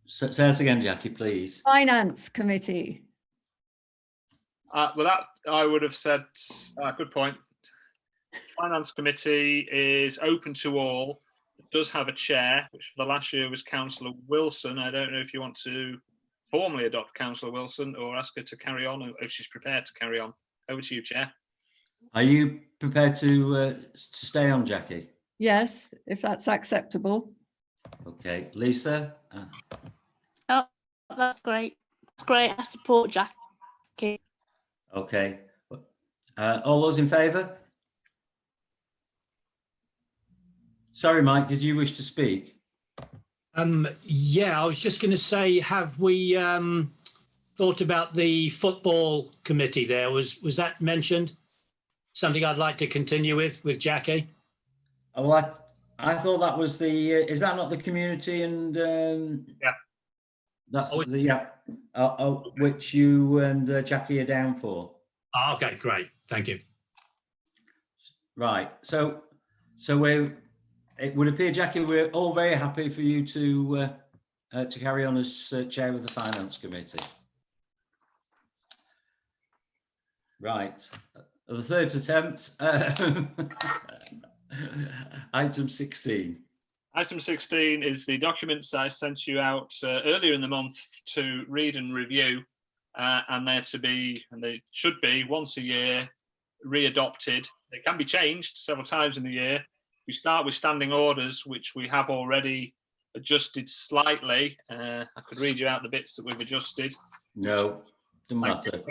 So, say that again, Jackie, please. Finance Committee. Well, that I would have said, good point. Finance Committee is open to all. It does have a chair, which for the last year was Councillor Wilson. I don't know if you want to formally adopt Councillor Wilson or ask her to carry on, if she's prepared to carry on. Over to you, Chair. Are you prepared to stay on, Jackie? Yes, if that's acceptable. Okay, Lisa. Oh, that's great. That's great. I support Jackie. Okay. All those in favour? Sorry, Mike, did you wish to speak? Yeah, I was just going to say, have we thought about the football committee there? Was that mentioned? Something I'd like to continue with Jackie? Oh, well, I thought that was the, is that not the community and yeah. That's which you and Jackie are down for. Oh, okay, great. Thank you. Right. So it would appear, Jackie, we're all very happy for you to carry on as chair of the Finance Committee. Right. The third attempt. Item 16. Item 16 is the documents I sent you out earlier in the month to read and review, and they should be once a year re-adopted. They can be changed several times in the year. We start with standing orders, which we have already adjusted slightly. I could read you out the bits that we've adjusted. No, doesn't matter.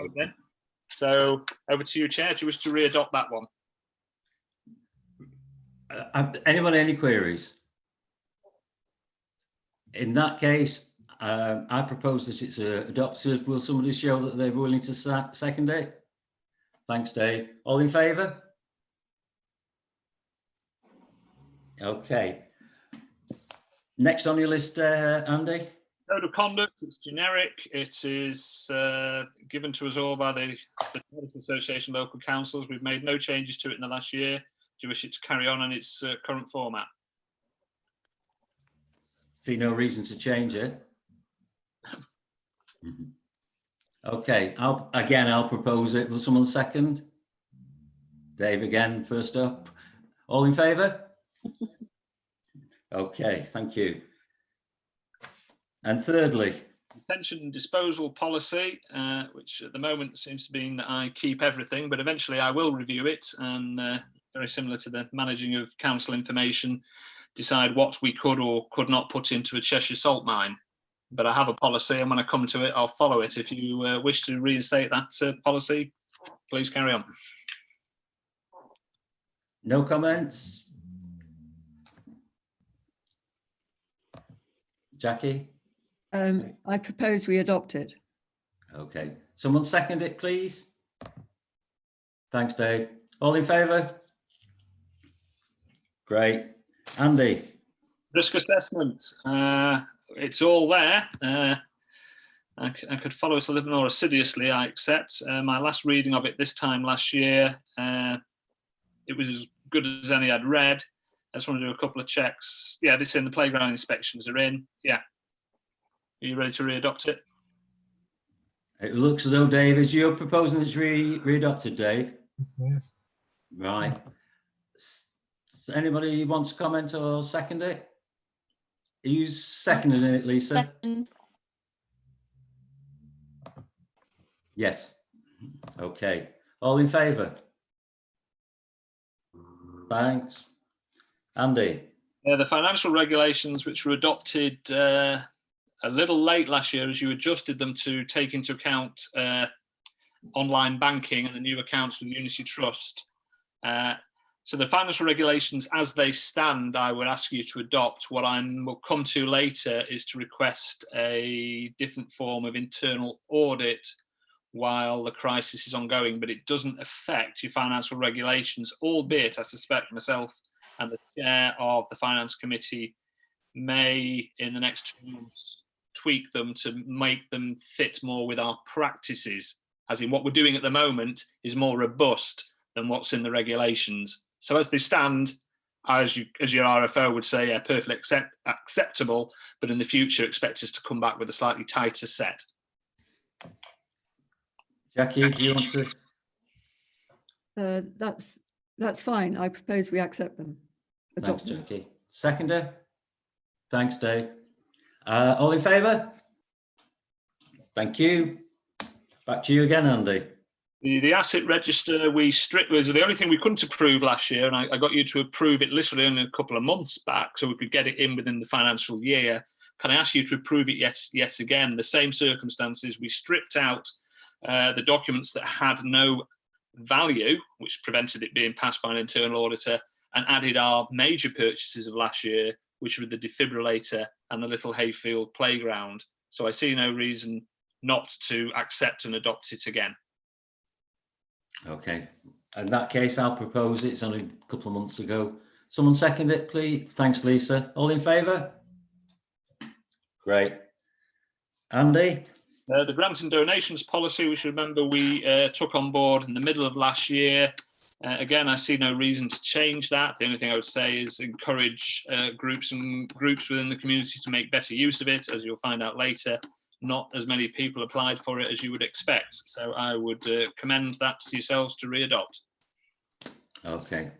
So over to you, Chair. Do you wish to re-adopt that one? Anyone any queries? In that case, I propose that it's adopted. Will somebody show that they're willing to second it? Thanks, Dave. All in favour? Okay. Next on your list, Andy? Code of conduct, it's generic. It is given to us all by the Parish Association local councils. We've made no changes to it in the last year. Do you wish it to carry on in its current format? See no reason to change it. Okay, I'll propose it. Will someone second? Dave again, first up. All in favour? Okay, thank you. And thirdly, Retention and disposal policy, which at the moment seems to be that I keep everything, but eventually I will review it and very similar to the managing of council information, decide what we could or could not put into a Cheshire salt mine. But I have a policy, and when I come to it, I'll follow it. If you wish to reinstate that policy, please carry on. no comments? Jackie? I propose we adopt it. Okay, someone second it, please. Thanks, Dave. All in favour? Great. Andy? Risk assessment. It's all there. I could follow it a little more assiduously, I accept. My last reading of it this time last year, it was as good as any I'd read. I just want to do a couple of checks. Yeah, it's in. The playground inspections are in. Yeah. Are you ready to re-adopt it? It looks as though, Dave, is you're proposing it's re-adopted, Dave? Yes. Right. Anybody wants to comment or second it? Are you seconding it, Lisa? Second. Yes. Okay. All in favour? Thanks. Andy? The financial regulations, which were adopted a little late last year as you adjusted them to take into account online banking and the new accounts with Unity Trust. So the financial regulations as they stand, I would ask you to adopt. What I will come to later is to request a different form of internal audit while the crisis is ongoing, but it doesn't affect your financial regulations, albeit I suspect myself and the chair of the Finance Committee may, in the next 2 months, tweak them to make them fit more with our practices, as in what we're doing at the moment is more robust than what's in the regulations. So as they stand, as your RFO would say, yeah, perfectly acceptable, but in the future expect us to come back with a slightly tighter set. Jackie, do you want to? That's fine. I propose we accept them. Thanks, Adopt them. Jackie. Seconder? Thanks, Dave. All in favour? Thank you. Back to you again, Andy. The asset register, we strictly was the only thing we couldn't approve last year, and I got you to approve it literally only a couple of months back, so we could get it in within the financial year. Can I ask you to approve it yet again? The same circumstances, we stripped out the documents that had no value, which prevented it being passed by an internal auditor, and added our major purchases of last year, which were the defibrillator and the little Hayfield playground. So I see no reason not to accept and adopt it again. Okay. In that case, I'll propose it. It's only a couple of months ago. Someone second it, please. Thanks, Lisa. All in favour? Great. Andy? The grant and donations policy, which remember we took on board in the middle of last year. Again, I see no reason to change that. The only thing I would say is encourage groups within the community to make better use of it. As you'll find out later, not as many people applied for it as you would expect. So I would commend that to yourselves to re-adopt. Okay.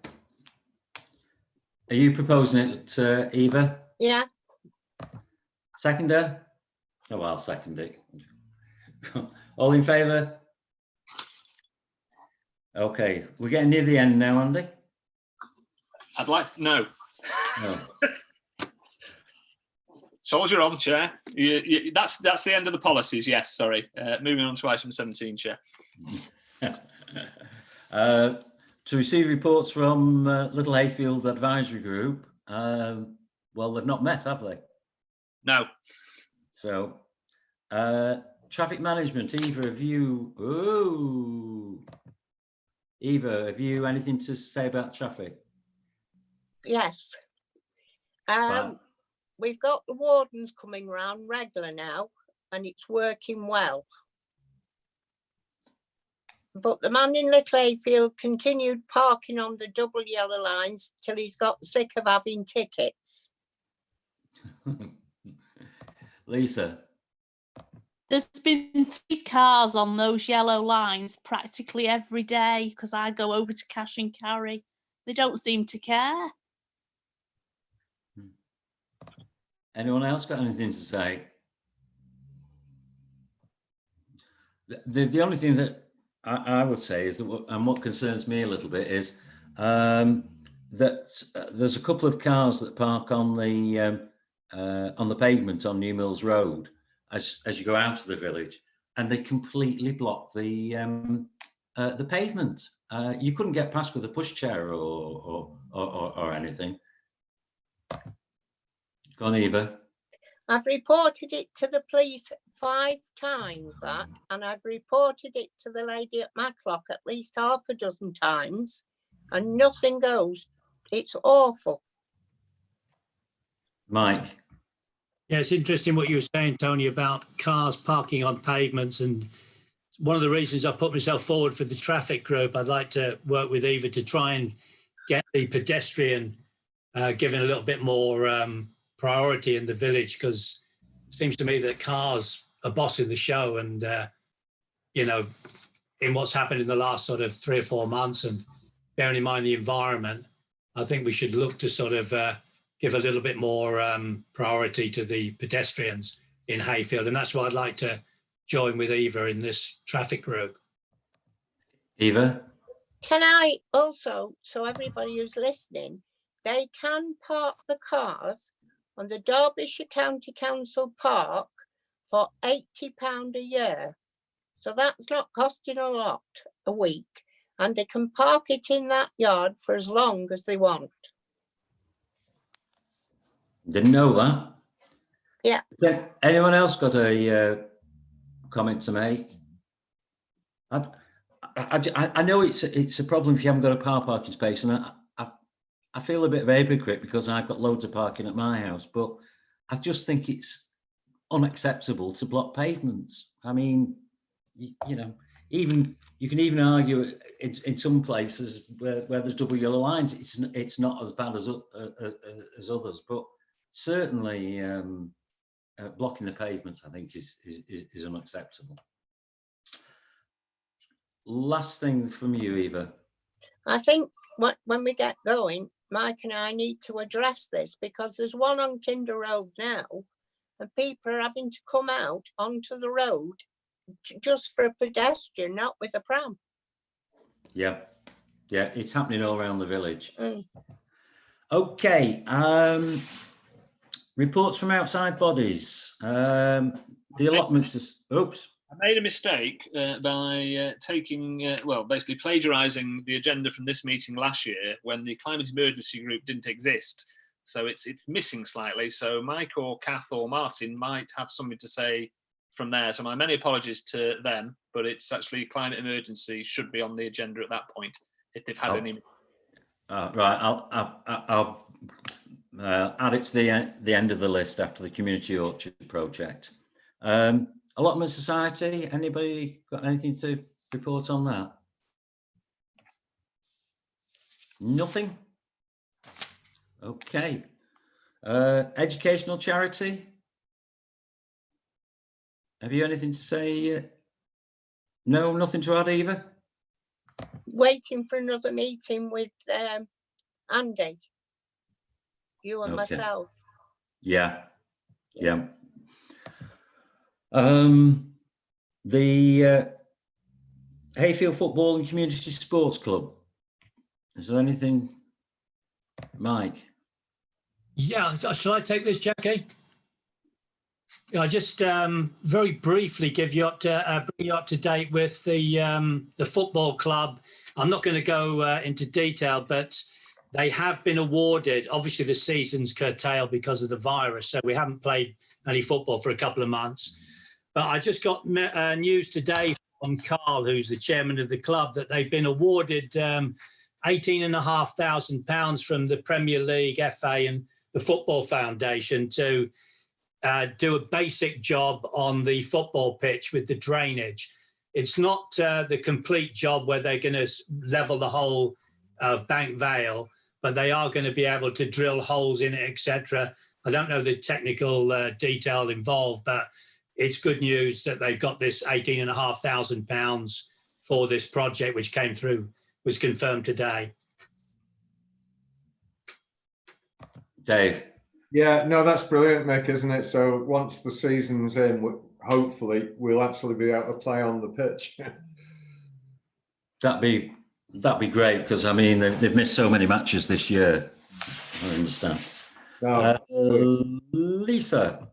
Are you proposing it, Eva? Yeah, Seconder? Oh, I'll second it. All in favour? Okay, we're getting near the end now, Andy. I'd like no. No. Soldier on, Chair. That's the end of the policies. Yes, sorry. Moving on to item 17, Chair. To receive reports from Little Hayfield Advisory Group. Well, they've not met, have they? No. So, traffic management, Eva, have you, Eva, have you anything to say about traffic? Yes. Right. We've got the wardens coming round regular now, and it's working well. But the man in Little Hayfield continued parking on the double yellow lines till he's got sick of having tickets. Lisa? There's been 3 cars on those yellow lines practically every day because I go over to cash and carry. They don't seem to care. Anyone else got anything to say? The only thing that I would say is that, and what concerns me a little bit is that there's a couple of cars that park on the pavement on New Mills Road as you go out of the village, and they completely block the pavement. You couldn't get past with a pushchair or anything. Go on, Eva. I've reported it to the police 5 times, that, and I've reported it to the lady at Matlock at least half a dozen times, and nothing goes. It's awful. Mike. Yeah, it's interesting what you were saying, Tony, about cars parking on pavements. And one of the reasons I put myself forward for the traffic group, I'd like to work with Eva to try and get the pedestrian given a little bit more priority in the village, because it seems to me that cars are bossing the show. And, you know, in what's happened in the last sort of 3 or 4 months, and bearing in mind the environment, I think we should look to sort of give a little bit more priority to the pedestrians in Hayfield. And that's why I'd like to join with Eva in this traffic group. Eva? Can I also, so everybody who's listening, they can park the cars on the Derbyshire County Council Park for £80 a year. So that's not costing a lot a week. And they can park it in that yard for as long as they want. Didn't know that. Yeah. Anyone else got a comment to make? I know it's a problem if you haven't got a car parking space, and I feel a bit of a hypocrite because I've got loads of parking at my house, but I just think it's unacceptable to block pavements. I mean, you know, even you can even argue in some places where there's double yellow lines, it's not as bad as others, but certainly blocking the pavements, I think, is unacceptable. Last thing from you, Eva. I think when we get going, Mike and I need to address this, because there's one on Kinder Road now, and people are having to come out onto the road just for a pedestrian, not with a pram. Yeah, it's happening all around the village. Mm. Okay, reports from outside bodies. The allotments is, oops. I made a mistake by taking, well, basically plagiarising the agenda from this meeting last year when the climate emergency group didn't exist. So it's missing slightly. So Mike or Kath or Martin might have something to say from there. So my many apologies to them, but it's actually climate emergency should be on the agenda at that point if they've had any. Right, I'll add it to the end of the list after the community orchard project. Allotment Society, anybody got anything to report on that? Nothing? Okay. Educational charity? Have you anything to say? No, nothing to add, Eva? Waiting for another meeting with Andy, you and myself. Yeah. The Hayfield Football and Community Sports Club. Is there anything, Mike? Yeah, shall I take this, Jackie? Yeah, I just very briefly give you up to bring you up to date with the football club. I'm not going to go into detail, but they have been awarded, obviously the season's curtailed because of the virus, so we haven't played any football for a couple of months. But I just got news today from Carl, who's the chairman of the club, that they've been awarded £18,500 from the Premier League, FA and the Football Foundation to do a basic job on the football pitch with the drainage. It's not the complete job where they're going to level the whole of Bank Vale, but they are going to be able to drill holes in it, etc. I don't know the technical detail involved, but it's good news that they've got this £18,500 for this project, which came through, was confirmed today. Dave. Yeah, no, that's brilliant, Mick, isn't it? So once the season's in, hopefully we'll actually be able to play on the pitch. That'd be great, because I mean they've missed so many matches this year. I understand. Lisa.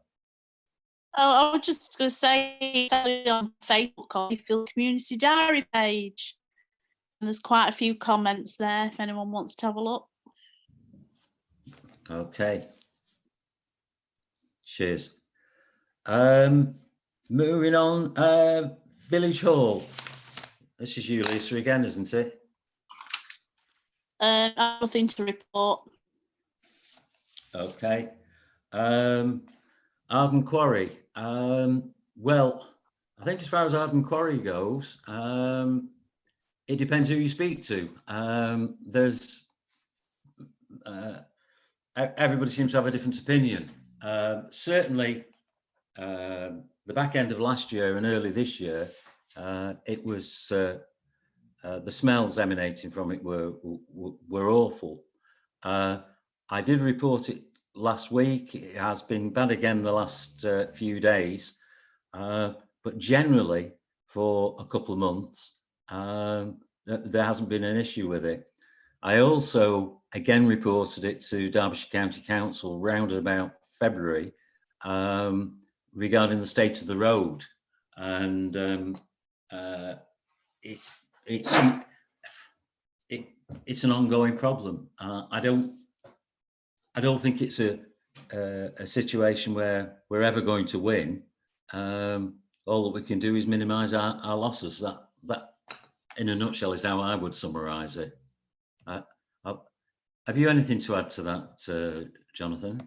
Oh, I was just going to say, it's on Facebook on Hayfield Community Diary page, and there's quite a few comments there if anyone wants to have a look. Okay. Cheers. Moving on, Village Hall. This is you, Lisa, again, isn't it? Nothing to report. Okay. Arden Quarry. Well, I think as far as Arden Quarry goes, it depends who you speak to. Everybody seems to have a different opinion. Certainly, the back end of last year and early this year, it was the smells emanating from it were awful. I did report it last week. It has been bad again the last few days, but generally for a couple of months there hasn't been an issue with it. I also again reported it to Derbyshire County Council round about February regarding the state of the road, and it's an ongoing problem. I don't think it's a situation where we're ever going to win. All that we can do is minimise our losses. That, in a nutshell, is how I would summarise it. Have you anything to add to that, Jonathan?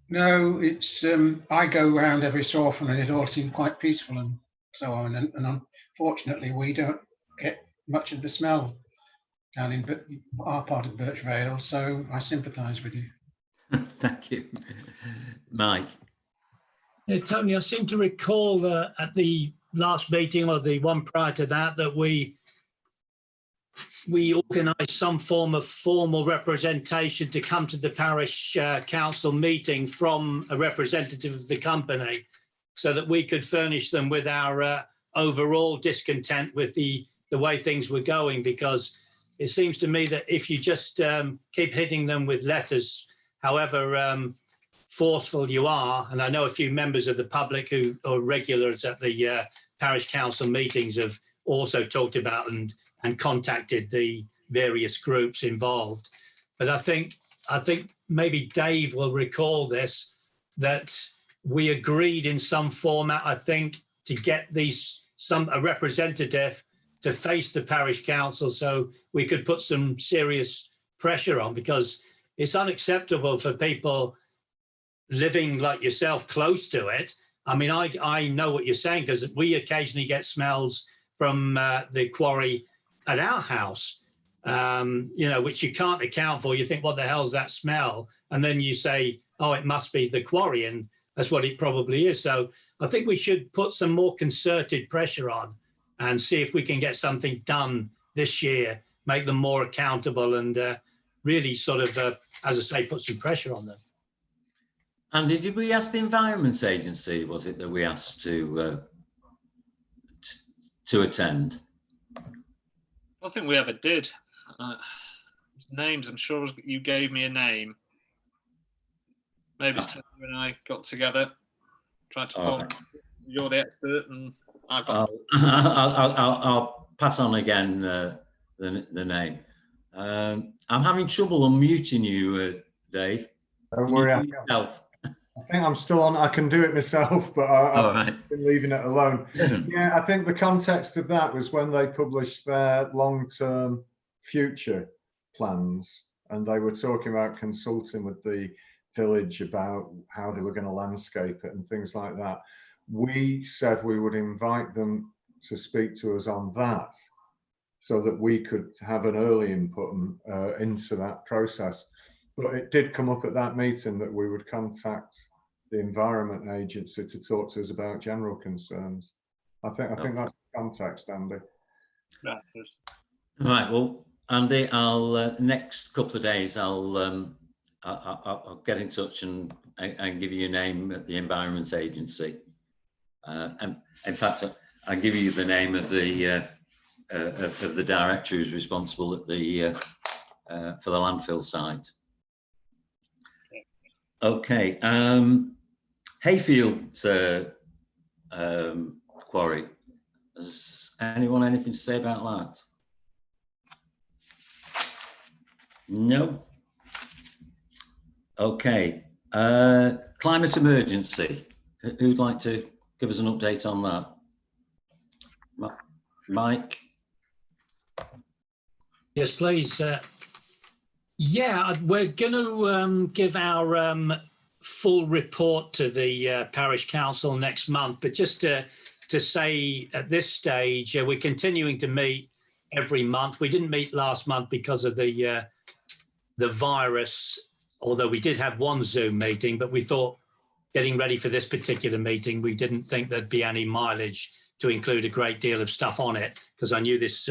No, it's I go around every so often and it all seems quite peaceful and so on. And unfortunately, we don't get much of the smell down in our part of Birch Vale. So I sympathise with you. Thank you. Mike. Yeah, Tony, I seem to recall at the last meeting or the one prior to that, that we organised some form of formal representation to come to the parish council meeting from a representative of the company, so that we could furnish them with our overall discontent with the way things were going. Because it seems to me that if you just keep hitting them with letters, however forceful you are, and I know a few members of the public who are regulars at the parish council meetings have also talked about and contacted the various groups involved. But I think maybe Dave will recall this, that we agreed in some format, I think, to get a representative to face the parish council so we could put some serious pressure on, because it's unacceptable for people living like yourself close to it. I mean, I know what you're saying, because we occasionally get smells from the quarry at our house, which you can't account for. You think, what the hell's that smell? And then you say, oh, it must be the quarry, and that's what it probably is. So I think we should put some more concerted pressure on and see if we can get something done this year, make them more accountable, and really sort of, as I say, put some pressure on them. Andy, did we ask the Environment Agency, was it, that we asked to attend? I think we ever did. Names, I'm sure you gave me a name. Maybe it's time you and I got together, tried to form. You're the expert, and I've got. I'll pass on again the name. I'm having trouble unmuting you, Dave. Don't Can worry, you do it yourself? I think I'm still on. I can do it myself, but All I've right. been leaving it alone. Yeah, I think the context of that was when they published their long-term future plans, and they were talking about consulting with the village about how they were going to landscape it and things like that. We said we would invite them to speak to us on that, so that we could have an early input into that process. But it did come up at that meeting that we would contact the Environment Agency to talk to us about general concerns. I think that's the context, Andy. Right. Well, Andy, I'll next couple of days I'll get in touch and give you a name at the Environment Agency. And in fact, I'll give you the name of the director who's responsible at the for the landfill site. Okay. Hayfield quarry. Has anyone anything to say about that? No. Okay. Climate emergency. Who'd like to give us an update on that? Mike? Yes, please. Yeah, we're going to give our full report to the parish council next month. But just to say at this stage, we're continuing to meet every month. We didn't meet last month because of the virus, although we did have one Zoom meeting. But we thought, getting ready for this particular meeting, we didn't think there'd be any mileage to include a great deal of stuff on it, because I knew this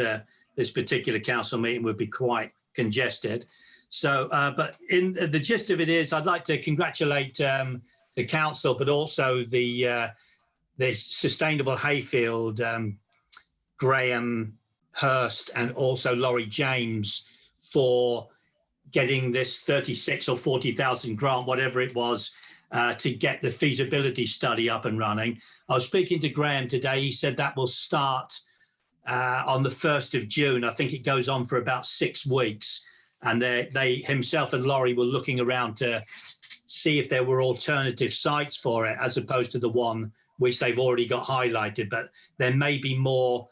this particular council meeting would be quite congested. So, but in the gist of it is, I'd like to congratulate the council, but also the Sustainable Hayfield, Graham Hurst, and also Laurie James for getting this 36 or 40,000 grant, whatever it was, to get the feasibility study up and running. I was speaking to Graham today. He said that will start on the 1st of June. I think it goes on for about 6 weeks. And they himself and Laurie were looking around to see if there were alternative sites for it, as opposed to the one which they've already got highlighted. But there may be more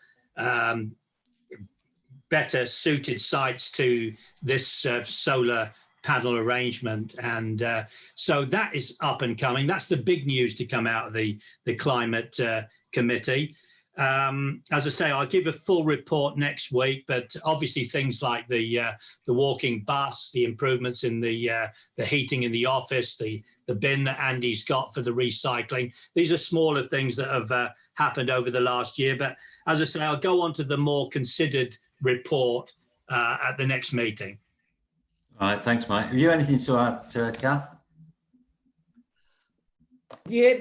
better suited sites to this solar panel arrangement. And so that is up and coming. That's the big news to come out of the climate committee. As I say, I'll give a full report next week, but obviously things like the walking bus, the improvements in the heating in the office, the bin that Andy's got for the recycling, these are smaller things that have happened over the last year. But as I say, I'll go on to the more considered report at the next meeting. All right, thanks, Mike. Have you anything to add, Kath? Yeah,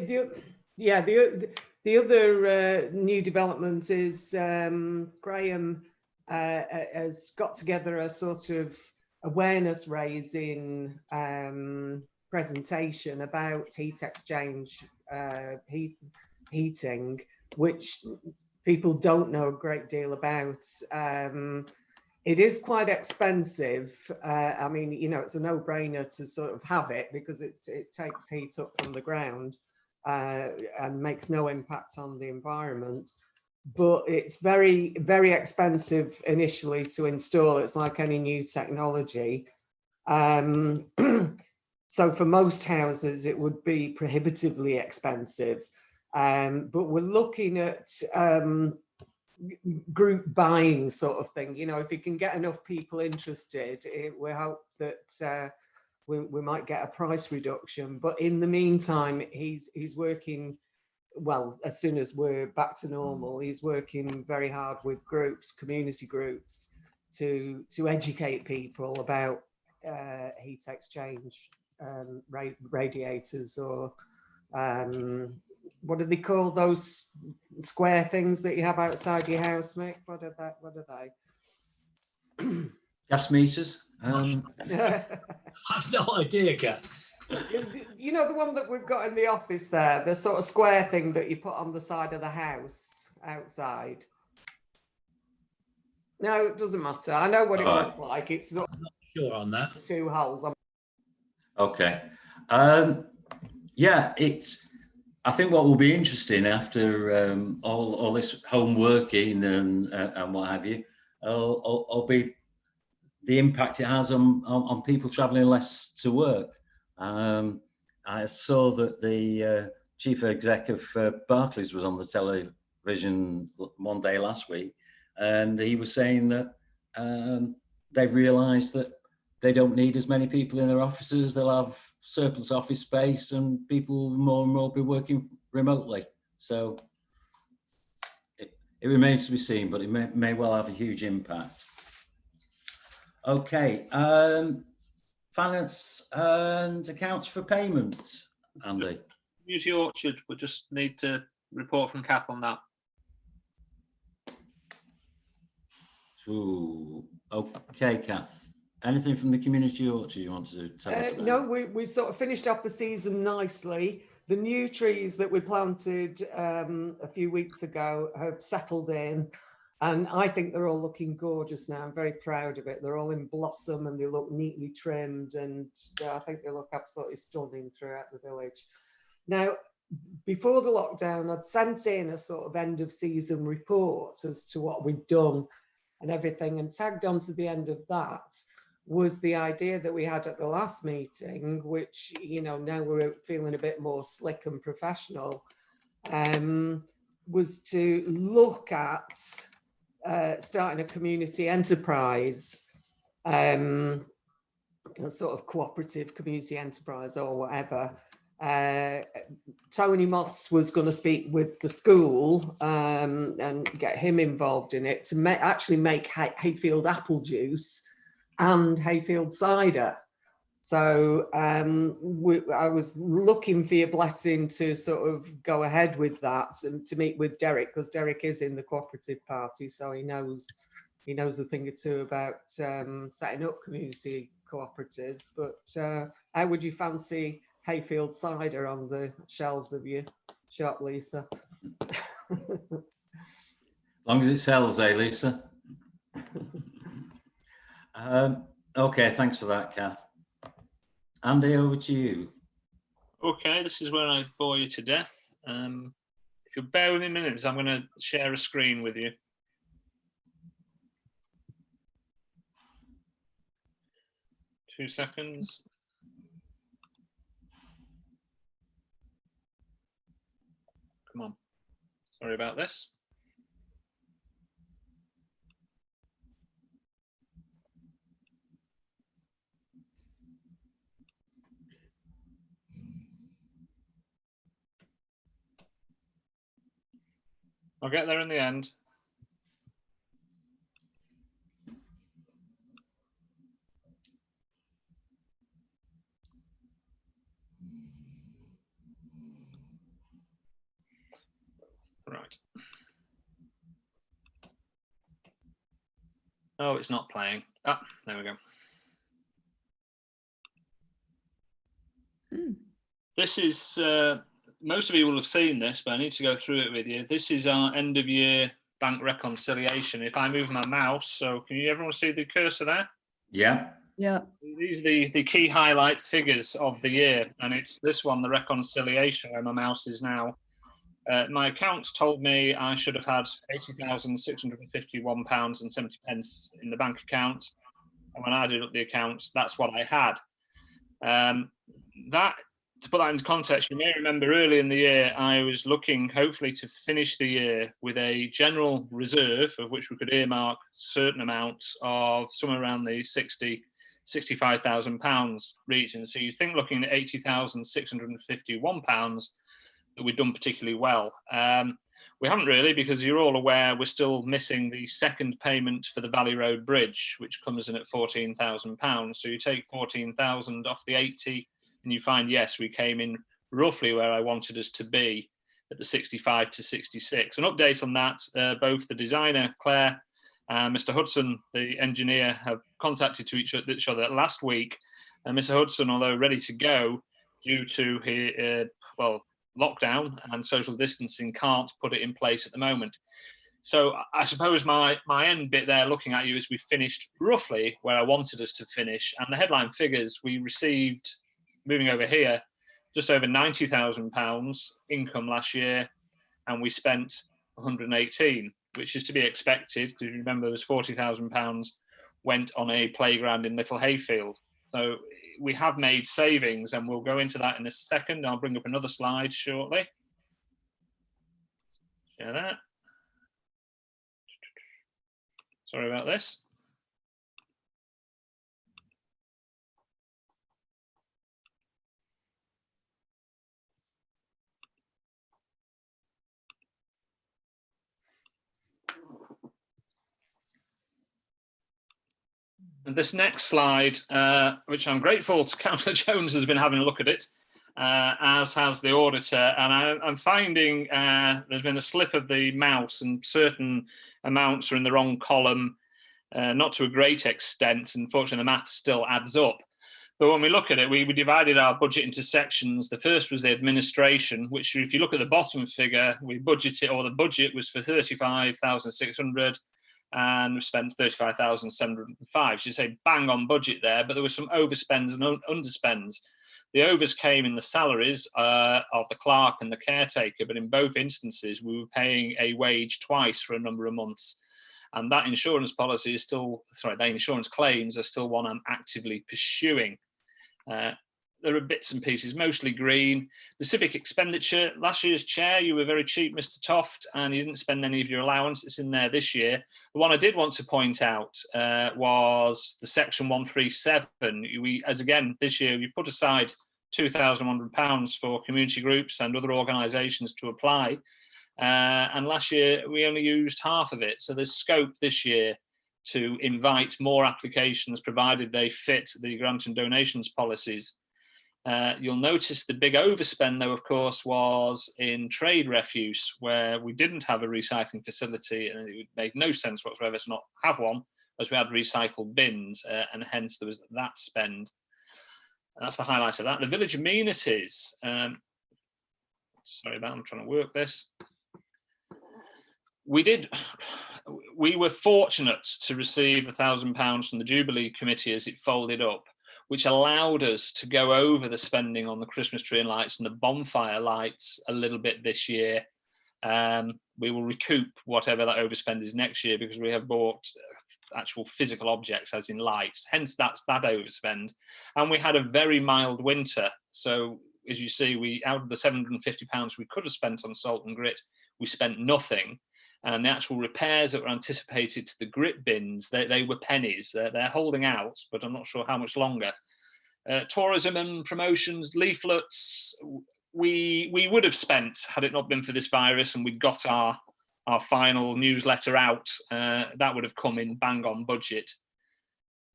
the other new development is Graham has got together a sort of awareness raising presentation about heat exchange heating, which people don't know a great deal about. It is quite expensive. I mean, you know, it's a no-brainer to sort of have it because it takes heat up from the ground. And makes no impact on the environment, but it's very, very expensive initially to install. It's like any new technology. So for most houses, it would be prohibitively expensive. But we're looking at group buying sort of thing. You know, if you can get enough people interested, we hope that we might get a price reduction. But in the meantime, he's working, well, as soon as we're back to normal, he's working very hard with groups, community groups, to educate people about heat exchange radiators, or what do they call those square things that you have outside your house, Mick? What are they? Gas meters? I've no idea, Kat. You know, the one that we've got in the office there, the sort of square thing that you put on the side of the house outside. No, it doesn't matter. I know what it All right. looks like. It's not Sure on that. 2 holes. Okay. Yeah, I think what will be interesting after all this home working and what have you, will be the impact it has on people travelling less to work. I saw that the chief exec of Barclays was on the television one day last week, and he was saying that they've realised that they don't need as many people in their offices. They'll have surplus office space, and people will more and more be working remotely. So it remains to be seen, but it may well have a huge impact. Okay, finance and accounts for payments, Andy. Community Orchard, we just need to report from Kath on that. Ooh, okay, Kath. Anything from the community orchard you want to tell us about? No, we sort of finished off the season nicely. The new trees that we planted a few weeks ago have settled in, and I think they're all looking gorgeous now. I'm very proud of it. They're all in blossom and they look neatly trimmed, and I think they look absolutely stunning throughout the village. Now, before the lockdown, I'd sent in a sort of end of season report as to what we'd done and everything, and tagged on to the end of that was the idea that we had at the last meeting, which, you know, now we're feeling a bit more slick and professional, was to look at starting a community enterprise, a sort of cooperative community enterprise or whatever. Tony Moss was going to speak with the school and get him involved in it to actually make Hayfield apple juice and Hayfield cider. So I was looking for your blessing to sort of go ahead with that and to meet with Derek, because Derek is in the cooperative party, so he knows a thing or two about setting up community cooperatives. But how would you fancy Hayfield cider on the shelves of your shop, Lisa? As long as it sells, eh, Lisa? Okay, thanks for that, Kath. Andy, over to you. Okay, this is where I bore you to death. If you'll bear with me a minute, I'm going to share a screen with you. Two seconds. Come on. Sorry about this. I'll get there in the end. Right. Oh, it's not playing. Ah, there we go. This is, most of you will have seen this, but I need to go through it with you. This is our end of year bank reconciliation. If I move my mouse, so can you everyone see the cursor there? Yeah. Yeah. These are the key highlight figures of the year, and it's this one, the reconciliation, where my mouse is now. My accounts told me I should have had £80,651.70 in the bank account, and when I added up the accounts, that's what I had. To put that into context, you may remember early in the year, I was looking hopefully to finish the year with a general reserve of which we could earmark certain amounts of somewhere around the £65,000 region. So you think looking at £80,651 that we've done particularly well. We haven't really, because you're all aware we're still missing the second payment for the Valley Road Bridge, which comes in at £14,000. So you take 14,000 off the 80, and you find, yes, we came in roughly where I wanted us to be at the 65 to 66. An update on that, both the designer, Claire, and Mr. Hudson, the engineer, have contacted each other last week. And Mr. Hudson, although ready to go, due to his, lockdown and social distancing, can't put it in place at the moment. So I suppose my end bit there looking at you is we finished roughly where I wanted us to finish. And the headline figures we received, moving over here, just over £90,000 income last year, and we spent 118, which is to be expected, because remember there's £40,000 went on a playground in Little Hayfield. So we have made savings, and we'll go into that in a second. I'll bring up another slide shortly. Share that. Sorry about this. And this next slide, which I'm grateful to Councillor Jones has been having a look at it, as has the auditor, and I'm finding there's been a slip of the mouse and certain amounts are in the wrong column, not to a great extent. Unfortunately, the math still adds up. But when we look at it, we divided our budget into sections. The first was the administration, which if you look at the bottom figure, we budgeted, or the budget was for 35,600 and we spent 35,705. So you say bang on budget there, but there were some overspends and underspends. The overs came in the salaries of the clerk and the caretaker, but in both instances, we were paying a wage twice for a number of months. And that insurance policy is still, sorry, the insurance claims are still one I'm actively pursuing. There are bits and pieces, mostly green. The civic expenditure, last year's chair, you were very cheap, Mr. Toft, and you didn't spend any of your allowance. It's in there this year. The one I did want to point out was the section 137. As again, this year, we put aside £2,100 for community groups and other organisations to apply. And last year, we only used half of it. So there's scope this year to invite more applications, provided they fit the grant and donations policies. You'll notice the big overspend, though, of course, was in trade refuse, where we didn't have a recycling facility, and it made no sense whatsoever to not have one, as we had recycled bins, and hence there was that spend. And that's the highlight of that. The village amenities. Sorry about, I'm trying to work this. We were fortunate to receive £1,000 from the Jubilee Committee as it folded up, which allowed us to go over the spending on the Christmas tree and lights and the bonfire lights a little bit this year. We will recoup whatever that overspend is next year, because we have bought actual physical objects, as in lights, hence that's that overspend. And we had a very mild winter. So as you see, out of the £750 we could have spent on salt and grit, we spent nothing. And the actual repairs that were anticipated to the grit bins, they were pennies. They're holding out, but I'm not sure how much longer. Tourism and promotions, leaflets, we would have spent had it not been for this virus, and we'd got our final newsletter out. That would have come in bang on budget.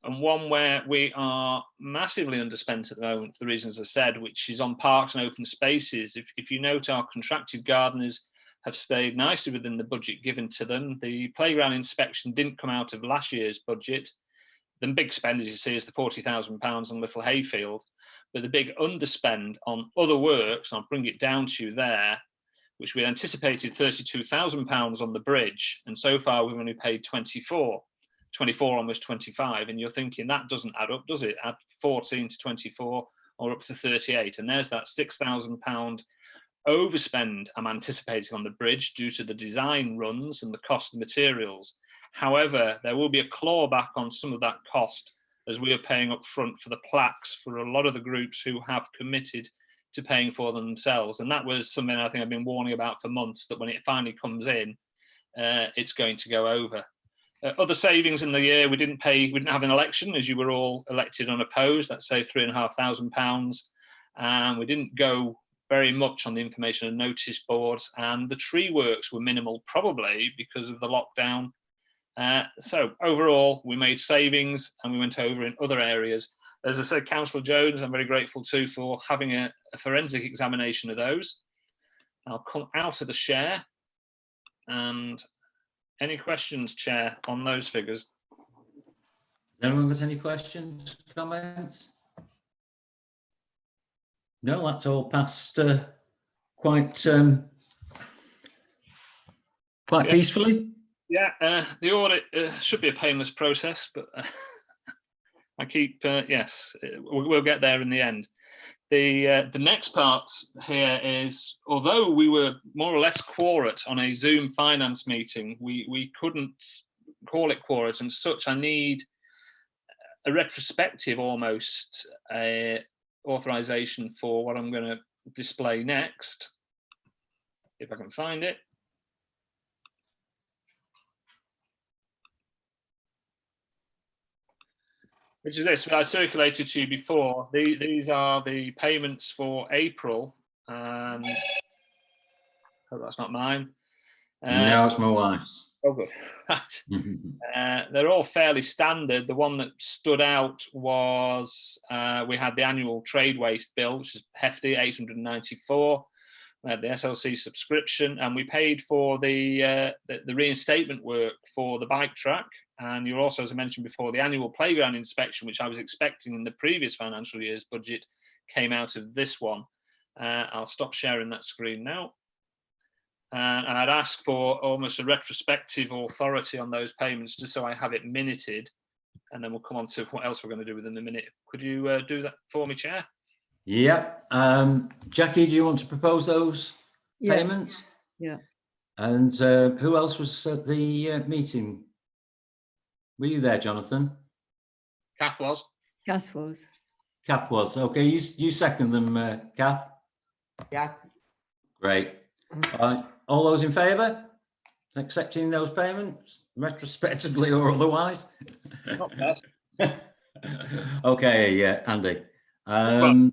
And one where we are massively underspent at the moment, for the reasons I said, which is on parks and open spaces. If you note, our contracted gardeners have stayed nicely within the budget given to them. The playground inspection didn't come out of last year's budget. The big spend, as you see, is the £40,000 on Little Hayfield, but the big underspend on other works, and I'll bring it down to you there, which we anticipated £32,000 on the bridge, and so far we've only paid 24, almost 25, and you're thinking that doesn't add up, does it? Add 14 to 24 or up to 38, and there's that £6,000 overspend I'm anticipating on the bridge due to the design runs and the cost of materials. However, there will be a clawback on some of that cost, as we are paying up front for the plaques for a lot of the groups who have committed to paying for them themselves. And that was something I think I've been warning about for months, that when it finally comes in, it's going to go over. Other savings in the year, we didn't have an election, as you were all elected unopposed. That saved £3,500. And we didn't go very much on the information and notice boards, and the tree works were minimal, probably because of the lockdown. So overall, we made savings and we went over in other areas. As I said, Councillor Jones, I'm very grateful too for having a forensic examination of those. I'll come out of the share. And any questions, Chair, on those figures? Has anyone got any questions, comments? No, that's all passed quite Yeah. peacefully. Yeah, the audit should be a painless process, but I keep, yes, we'll get there in the end. The next part here is, although we were more or less quorate on a Zoom finance meeting, we couldn't call it quorate, and such I need a retrospective almost authorization for what I'm going to display next, if I can find it. Which is this, I circulated to you before. These are the payments for April, and hope that's not mine. No, it's my wife's. Oh, good. Right. They're all fairly standard. The one that stood out was we had the annual trade waste bill, which is hefty, 894. We had the SLC subscription, and we paid for the reinstatement work for the bike track. And you're also, as I mentioned before, the annual playground inspection, which I was expecting in the previous financial year's budget, came out of this one. I'll stop sharing that screen now. And I'd ask for almost a retrospective authority on those payments, just so I have it minuted, and then we'll come on to what else we're going to do within a minute. Could you do that for me, Chair? Yep. Jackie, do you want to propose those payments? Yeah. And who else was at the meeting? Were you there, Jonathan? Kath was. Kath was. Kath was. Okay, you second them, Kath? Yeah. Great. All those in favour? Accepting those payments, retrospectively or otherwise? Not best. Okay, yeah, Andy. Well,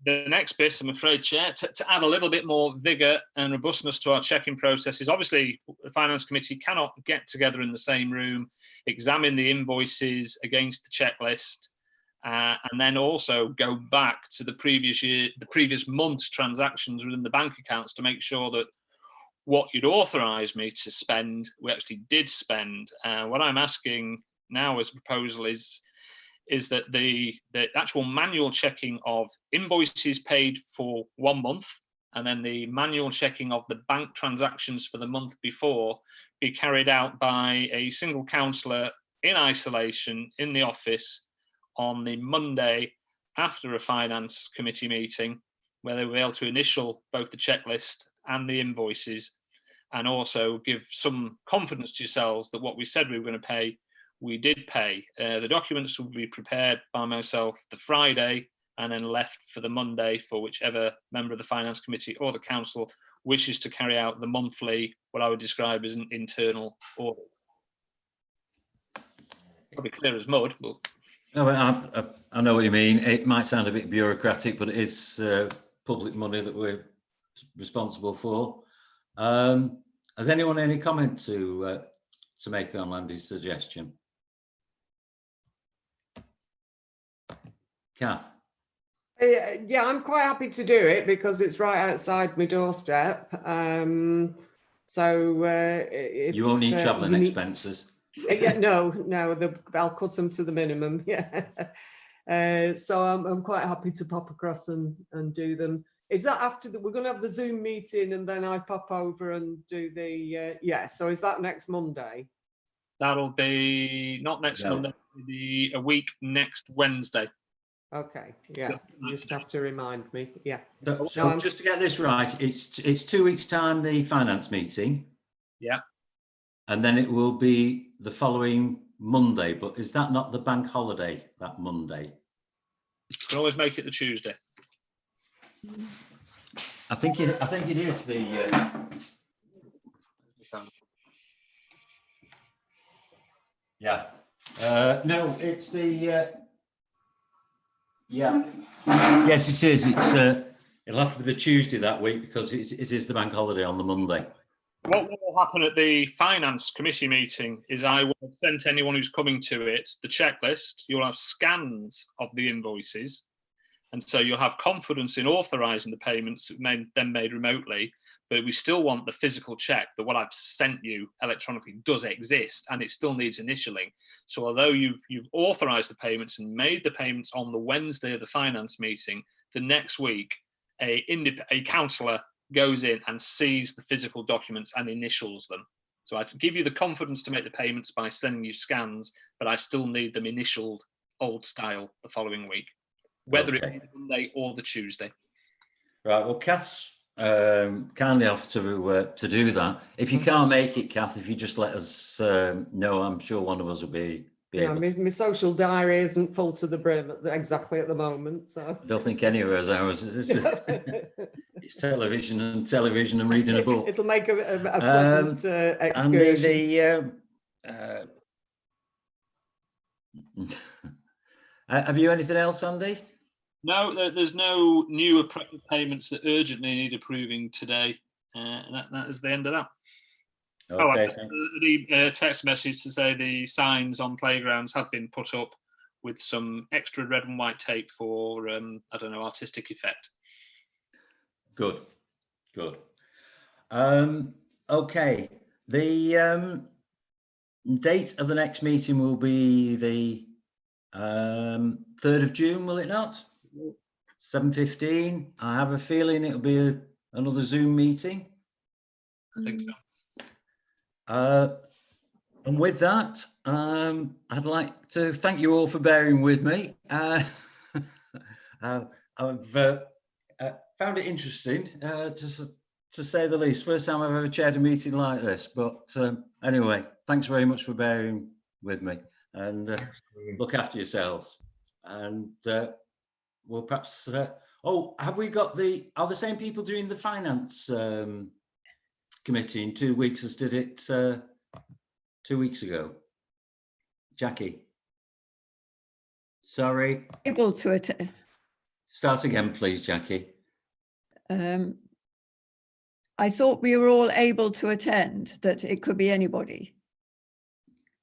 the next bit, I'm afraid, Chair, to add a little bit more vigour and robustness to our checking processes. Obviously, the Finance Committee cannot get together in the same room, examine the invoices against the checklist, and then also go back to the previous month's transactions within the bank accounts to make sure that what you'd authorised me to spend, we actually did spend. What I'm asking now as a proposal is that the actual manual checking of invoices paid for 1 month, and then the manual checking of the bank transactions for the month before be carried out by a single councillor in isolation in the office on the Monday after a finance committee meeting, where they will be able to initial both the checklist and the invoices, and also give some confidence to yourselves that what we said we were going to pay, we did pay. The documents will be prepared by myself the Friday and then left for the Monday for whichever member of the Finance Committee or the Council wishes to carry out the monthly, what I would describe as an internal audit. It'll be clear as mud, but... No, I know what you mean. It might sound a bit bureaucratic, but it is public money that we're responsible for. Has anyone any comment to make on Andy's suggestion? Kath? Yeah, I'm quite happy to do it because it's right outside my doorstep. So You won't need travelling expenses. Yeah, no, I'll cut them to the minimum. Yeah. So I'm quite happy to pop across and do them. Is that after that? We're going to have the Zoom meeting and then I pop over and do the yeah. So is that next Monday? That'll be not next Monday. It'll be a week next Wednesday. Okay. Yeah. You just have to remind me. Yeah. So just to get this right, it's 2 weeks' time the finance meeting. Yeah. And then it will be the following Monday, but is that not the bank holiday that Monday? You can always make it the Tuesday. I think it is the. Yeah. No, it's the. Yeah. Yes, it is. It's. It'll have to be the Tuesday that week because it is the bank holiday on the Monday. What will happen at the Finance Committee meeting is I will have sent anyone who's coming to it the checklist. You'll have scans of the invoices. And so you'll have confidence in authorising the payments then made remotely. But we still want the physical check that what I've sent you electronically does exist and it still needs initialing. So although you've authorised the payments and made the payments on the Wednesday of the finance meeting, the next week a councillor goes in and sees the physical documents and initials them. So I can give you the confidence to make the payments by sending you scans, but I still need them initialed old style the following week, whether Okay. it's Monday or the Tuesday. Right. Well, Kath's kindly offered to do that. If you can't make it, Kath, if you just let us know, I'm sure one of us will be Yeah, able to. my social diary isn't full to the brim exactly at the moment, so. I don't think any of us ours is it? It's television and reading a book. It'll make a pleasant excursion. Have you anything else, Andy? No, there's no new payments that urgently need approving today. And that is the end of that. Okay, the text message to say the signs on playgrounds have been put up with some extra red and white tape for, I don't know, artistic effect. Good. Okay, the date of the next meeting will be the 3rd of June, will it not? 7:15. I have a feeling it'll be another Zoom meeting. I think so. And with that, I'd like to thank you all for bearing with me. I've found it interesting, to say the least. First time I've ever chaired a meeting like this. But anyway, thanks very much for bearing with me, and look after yourselves. And we'll perhaps. Have we got are the same people doing the finance committee in 2 weeks as did it 2 weeks ago? Jackie. Sorry. Able to attend. Start again, please, Jackie. I thought we were all able to attend, that it could be anybody.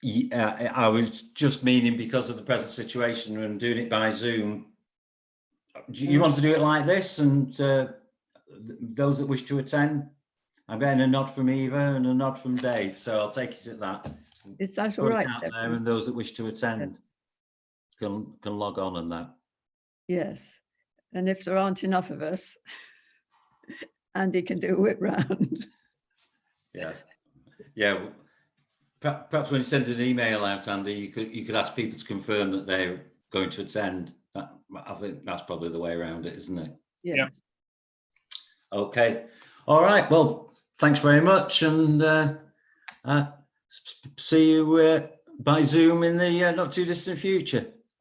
Yeah, I was just meaning because of the present situation and doing it by Zoom. Do you want to do it like this, and those that wish to attend? I'm getting a nod from Eva and a nod from Dave, so I'll take it at that. Is that all right? There, and those that wish to attend can log on and that. Yes, and if there aren't enough of us, Andy can do a whip round. Yeah. Perhaps when you send an email out, Andy, you could ask people to confirm that they're going to attend. I think that's probably the way around it, isn't it? Yeah. Okay. All right. Well, thanks very much, and see you by Zoom in the not too distant future.